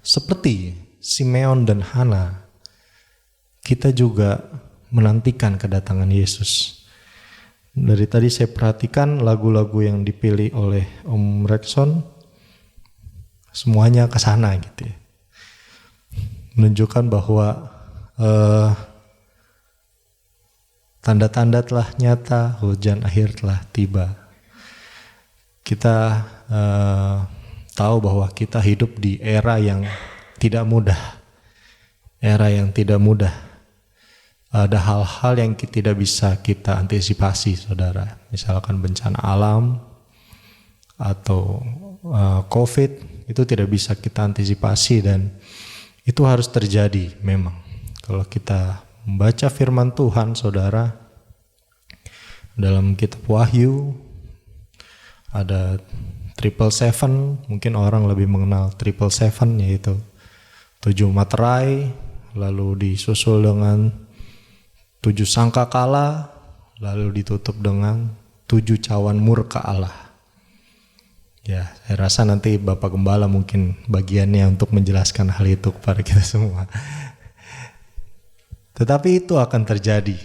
seperti Simeon dan Hana, kita juga menantikan kedatangan Yesus. Dari tadi saya perhatikan lagu-lagu yang dipilih oleh Om Rekson, semuanya ke sana gitu ya. Menunjukkan bahwa tanda-tanda telah nyata, hujan akhir telah tiba. Kita tahu bahwa kita hidup di era yang tidak mudah. Era yang tidak mudah. Ada hal-hal yang tidak bisa kita antisipasi, saudara. Misalkan bencana alam atau COVID, itu tidak bisa kita antisipasi dan itu harus terjadi memang. Kalau kita membaca firman Tuhan, saudara, dalam kitab Wahyu ada 777, mungkin orang lebih mengenal 777, yaitu 7 materai, lalu disusul dengan 7 sangkakala, lalu ditutup dengan 7 cawan murka Allah. Ya, saya rasa nanti Bapak Gembala mungkin bagiannya untuk menjelaskan hal itu kepada kita semua. Tetapi itu akan terjadi.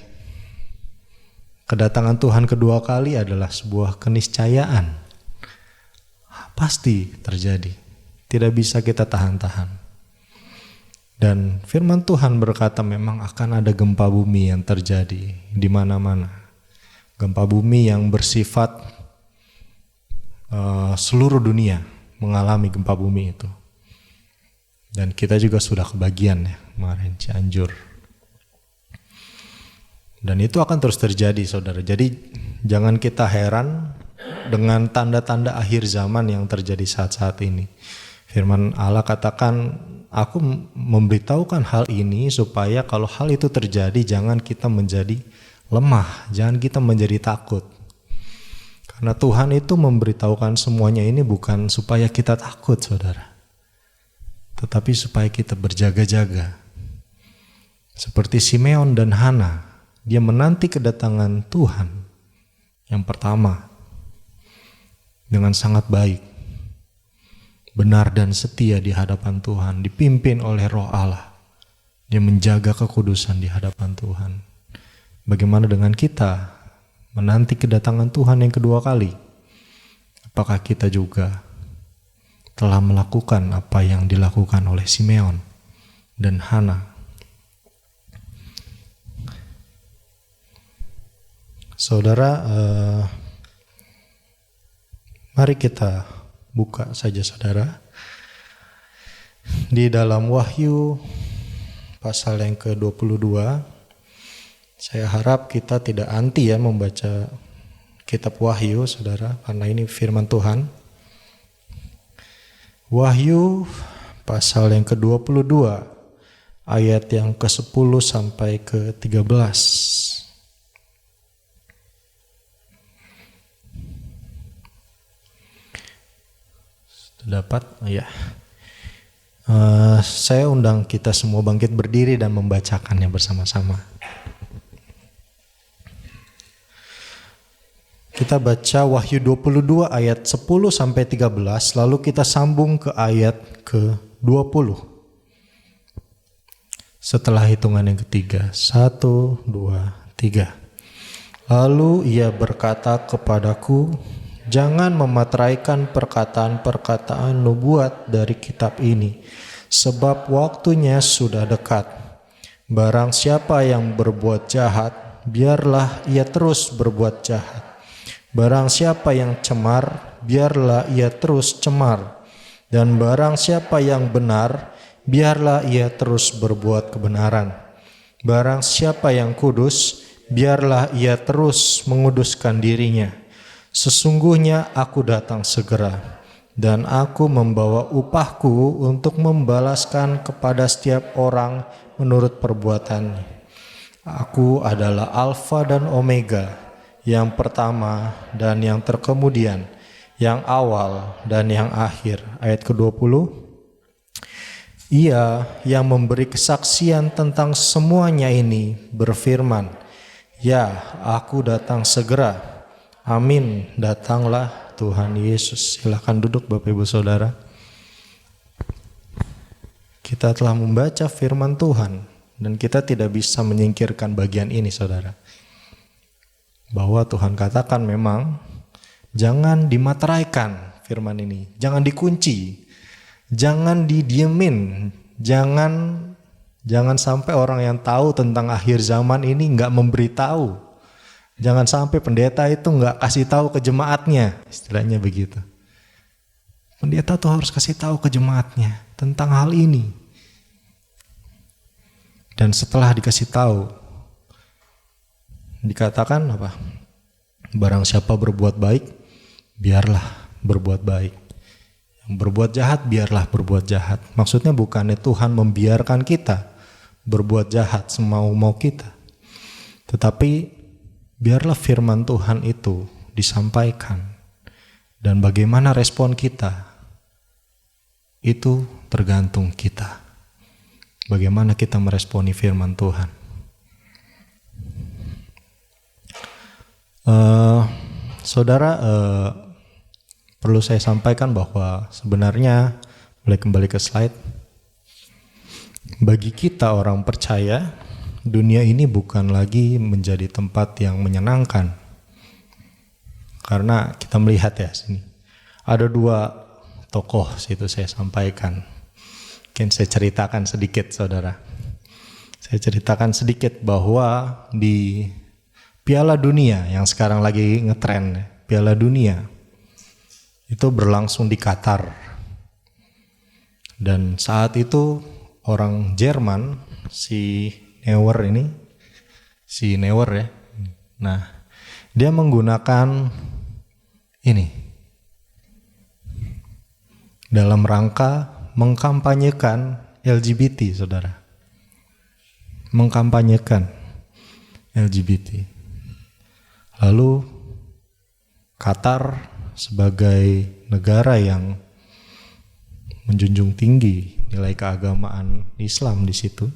Kedatangan Tuhan kedua kali adalah sebuah keniscayaan. Pasti terjadi. Tidak bisa kita tahan-tahan. Dan firman Tuhan berkata memang akan ada gempa bumi yang terjadi di mana-mana. Gempa bumi yang bersifat seluruh dunia mengalami gempa bumi itu. Dan kita juga sudah kebagian ya kemarin Cianjur. Dan itu akan terus terjadi saudara. Jadi jangan kita heran dengan tanda-tanda akhir zaman yang terjadi saat-saat ini. Firman Allah katakan, aku memberitahukan hal ini supaya kalau hal itu terjadi jangan kita menjadi lemah, jangan kita menjadi takut. Karena Tuhan itu memberitahukan semuanya ini bukan supaya kita takut saudara, tetapi supaya kita berjaga-jaga. Seperti Simeon dan Hana, dia menanti kedatangan Tuhan yang pertama dengan sangat baik, benar dan setia di hadapan Tuhan, dipimpin oleh Roh Allah. Dia menjaga kekudusan di hadapan Tuhan. Bagaimana dengan kita menanti kedatangan Tuhan yang kedua kali? Apakah kita juga telah melakukan apa yang dilakukan oleh Simeon dan Hana? Saudara, mari kita buka saja saudara di dalam Wahyu pasal yang ke-22. Saya harap kita tidak anti ya membaca kitab Wahyu saudara, karena ini firman Tuhan. Wahyu pasal yang ke-22 ayat yang ke-10 sampai ke-13. Dapat ya. Saya undang kita semua bangkit berdiri dan membacakannya bersama-sama. Kita baca Wahyu 22 ayat 10 sampai 13, lalu kita sambung ke ayat ke-20. Setelah hitungan yang ketiga, 1, 2, 3. Lalu ia berkata kepadaku, jangan memateraikan perkataan-perkataan nubuat dari kitab ini, sebab waktunya sudah dekat. Barang siapa yang berbuat jahat, biarlah ia terus berbuat jahat. Barang siapa yang cemar, biarlah ia terus cemar. Dan barang siapa yang benar, biarlah ia terus berbuat kebenaran. Barang siapa yang kudus, biarlah ia terus menguduskan dirinya. Sesungguhnya aku datang segera, dan aku membawa upahku untuk membalaskan kepada setiap orang menurut perbuatannya. Aku adalah Alfa dan Omega, yang pertama dan yang terkemudian, yang awal dan yang akhir. Ayat ke-20. Ia yang memberi kesaksian tentang semuanya ini berfirman, ya, aku datang segera. Amin, datanglah Tuhan Yesus. Silakan duduk Bapak Ibu Saudara. Kita telah membaca firman Tuhan dan kita tidak bisa menyingkirkan bagian ini saudara. Bahwa Tuhan katakan memang jangan dimateraikan firman ini. Jangan dikunci. Jangan didiemin. Jangan sampai orang yang tahu tentang akhir zaman ini nggak memberitahu. Jangan sampai pendeta itu nggak kasih tahu ke jemaatnya, istilahnya begitu. Pendeta tuh harus kasih tahu ke jemaatnya tentang hal ini. Dan setelah dikasih tahu, dikatakan apa? Barang siapa berbuat baik, biarlah berbuat baik. Yang berbuat jahat, biarlah berbuat jahat. Maksudnya bukannya Tuhan membiarkan kita berbuat jahat semau-mau kita, tetapi biarlah firman Tuhan itu disampaikan. Dan bagaimana respon kita, itu tergantung kita. Bagaimana kita meresponi firman Tuhan. Saudara, perlu saya sampaikan bahwa sebenarnya, boleh kembali ke slide. Bagi kita orang percaya, dunia ini bukan lagi menjadi tempat yang menyenangkan. Karena kita melihat ya sini, ada 2 tokoh situ saya sampaikan. Mungkin saya ceritakan sedikit saudara. Saya ceritakan sedikit bahwa di Piala Dunia yang sekarang lagi ngetren, Piala Dunia itu berlangsung di Qatar. Dan saat itu orang Jerman, si Neuer ya. Nah, dia menggunakan ini dalam rangka mengkampanyekan LGBT, saudara. Mengkampanyekan LGBT. Lalu Qatar sebagai negara yang menjunjung tinggi nilai keagamaan Islam di situ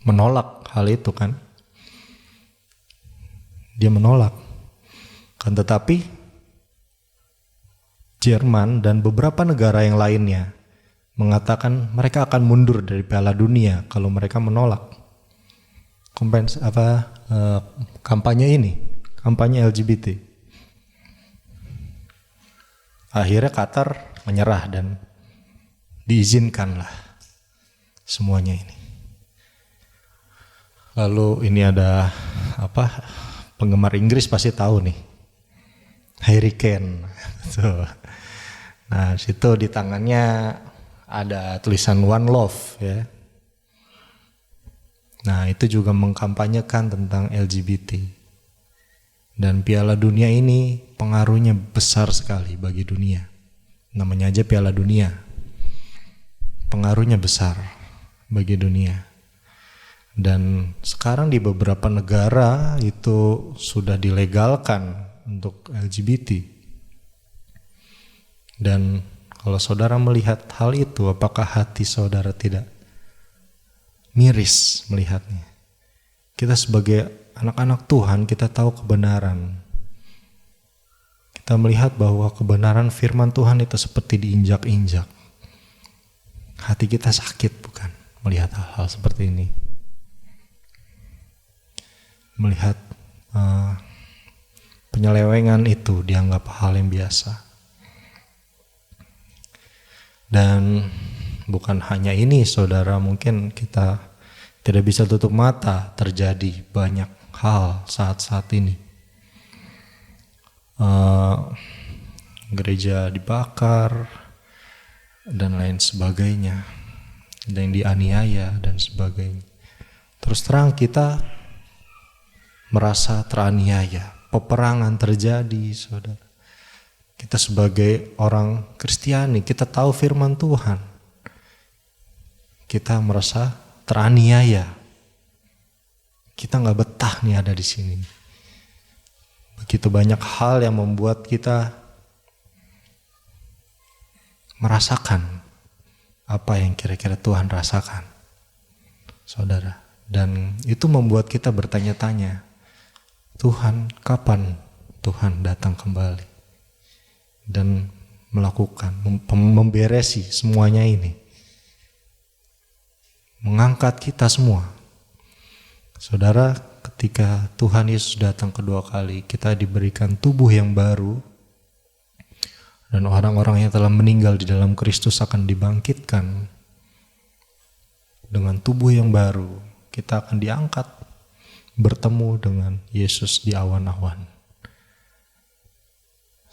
menolak hal itu kan. Dia menolak. Kan tetapi Jerman dan beberapa negara yang lainnya mengatakan mereka akan mundur dari Piala Dunia kalau mereka menolak kampanye ini, kampanye LGBT. Akhirnya Qatar menyerah dan diizinkanlah semuanya ini. Lalu ini ada penggemar Inggris pasti tahu nih, Harry Kane. Nah, situ di tangannya ada tulisan One Love ya. Nah, itu juga mengkampanyekan tentang LGBT. Dan Piala Dunia ini pengaruhnya besar sekali bagi dunia. Namanya aja Piala Dunia. Pengaruhnya besar bagi dunia. Dan sekarang di beberapa negara itu sudah dilegalkan untuk LGBT. Dan kalau saudara melihat hal itu, apakah hati saudara tidak miris melihatnya? Kita sebagai anak-anak Tuhan, kita tahu kebenaran. Kita melihat bahwa kebenaran firman Tuhan itu seperti diinjak-injak. Hati kita sakit bukan melihat hal-hal seperti ini. Melihat penyelewengan itu dianggap hal yang biasa. Dan bukan hanya ini saudara, mungkin kita tidak bisa tutup mata, terjadi banyak hal saat-saat ini. Gereja dibakar dan lain sebagainya, dan dianiaya dan sebagainya. Terus terang kita merasa teraniaya, peperangan terjadi saudara. Kita sebagai orang Kristiani, kita tahu firman Tuhan. Kita merasa teraniaya. Kita nggak betah nih ada di sini. Begitu banyak hal yang membuat kita merasakan apa yang kira-kira Tuhan rasakan, saudara. Dan itu membuat kita bertanya-tanya, Tuhan, kapan Tuhan datang kembali? Dan melakukan, memberesi semuanya ini. Mengangkat kita semua. Saudara, ketika Tuhan Yesus datang kedua kali, kita diberikan tubuh yang baru. Dan orang-orang yang telah meninggal di dalam Kristus akan dibangkitkan. Dengan tubuh yang baru, kita akan diangkat. Bertemu dengan Yesus di awan-awan.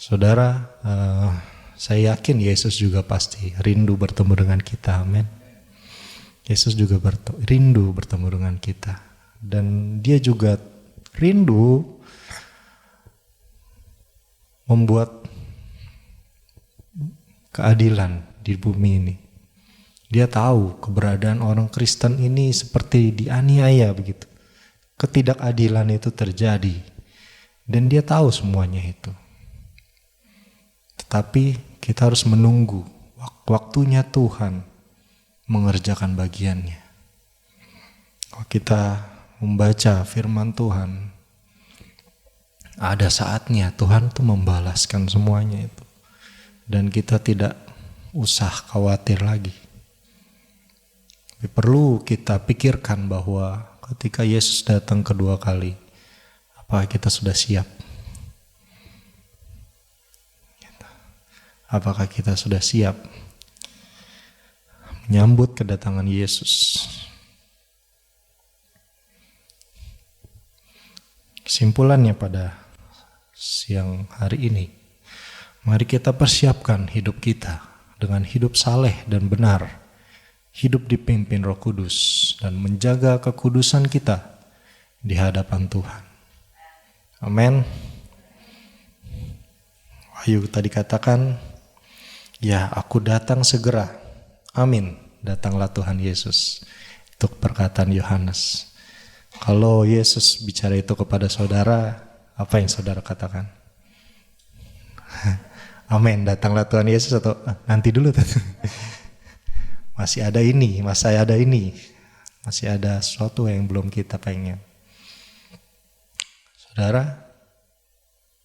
Saudara, saya yakin Yesus juga pasti rindu bertemu dengan kita, amin. Yesus juga rindu bertemu dengan kita. Dan dia juga rindu membuat keadilan di bumi ini. Dia tahu keberadaan orang Kristen ini seperti dianiaya begitu. Ketidakadilan itu terjadi. Dan dia tahu semuanya itu. Tetapi kita harus menunggu waktunya Tuhan mengerjakan bagiannya. Kalau kita membaca firman Tuhan, ada saatnya Tuhan tuh membalaskan semuanya itu. Dan kita tidak usah khawatir lagi. Tapi perlu kita pikirkan bahwa ketika Yesus datang kedua kali, apakah kita sudah siap? Apakah kita sudah siap menyambut kedatangan Yesus? Kesimpulannya pada siang hari ini, mari kita persiapkan hidup kita dengan hidup saleh dan benar, hidup dipimpin Roh Kudus, dan menjaga kekudusan kita di hadapan Tuhan. Amin. Wahyu tadi katakan, ya aku datang segera. Amin. Datanglah Tuhan Yesus. Itu perkataan Yohanes. Kalau Yesus bicara itu kepada saudara, apa yang saudara katakan? Amin, datanglah Tuhan Yesus, atau nanti dulu. Masih ada ini, masih ada ini. Masih ada sesuatu yang belum kita pengen. Saudara,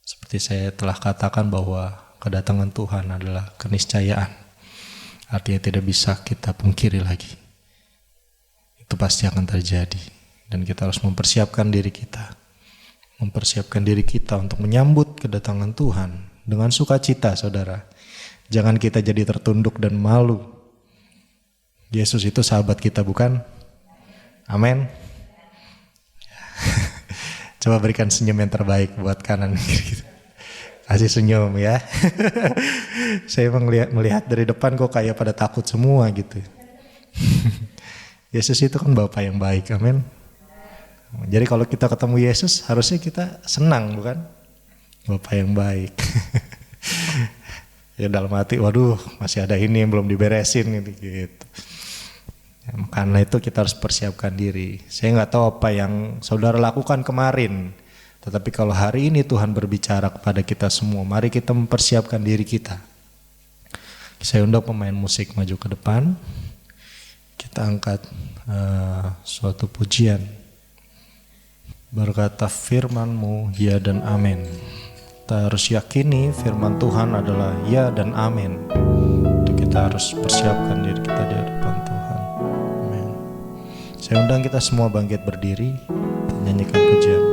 seperti saya telah katakan bahwa kedatangan Tuhan adalah keniscayaan. Artinya tidak bisa kita pungkiri lagi. Itu pasti akan terjadi. Dan kita harus mempersiapkan diri kita. Mempersiapkan diri kita untuk menyambut kedatangan Tuhan dengan sukacita, saudara. Jangan kita jadi tertunduk dan malu. Yesus itu sahabat kita, bukan? Amin. Coba berikan senyum yang terbaik buat kanan kiri kita. Kasih senyum ya. Saya melihat dari depan kok kayak pada takut semua gitu. Yesus itu kan Bapa yang baik, amin. Jadi kalau kita ketemu Yesus harusnya kita senang, bukan? Bapa yang baik. Ya dalam hati, waduh masih ada ini yang belum diberesin gitu. Ya, karena itu kita harus persiapkan diri. Saya nggak tahu apa yang saudara lakukan kemarin. Tetapi kalau hari ini Tuhan berbicara kepada kita semua, mari kita mempersiapkan diri kita. Saya undang pemain musik maju ke depan. Kita angkat suatu pujian. Berkata firman-Mu ya dan amin. Kita harus yakini firman Tuhan adalah ya dan amin. Itu kita harus persiapkan diri kita di hadapan Tuhan. Amin. Saya undang kita semua bangkit berdiri, nyanyikan pujian.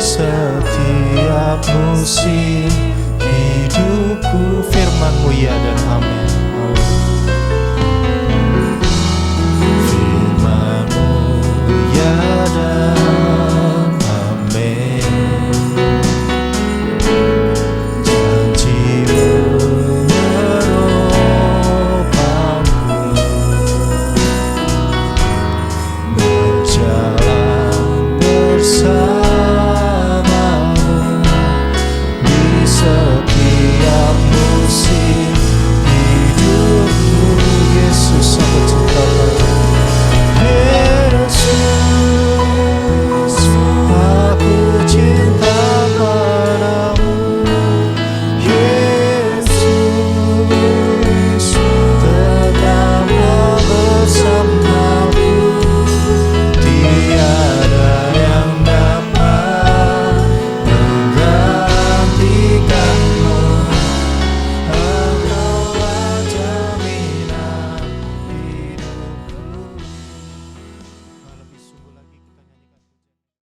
Setiap musim hidupku, firman-Mu ya dan amin.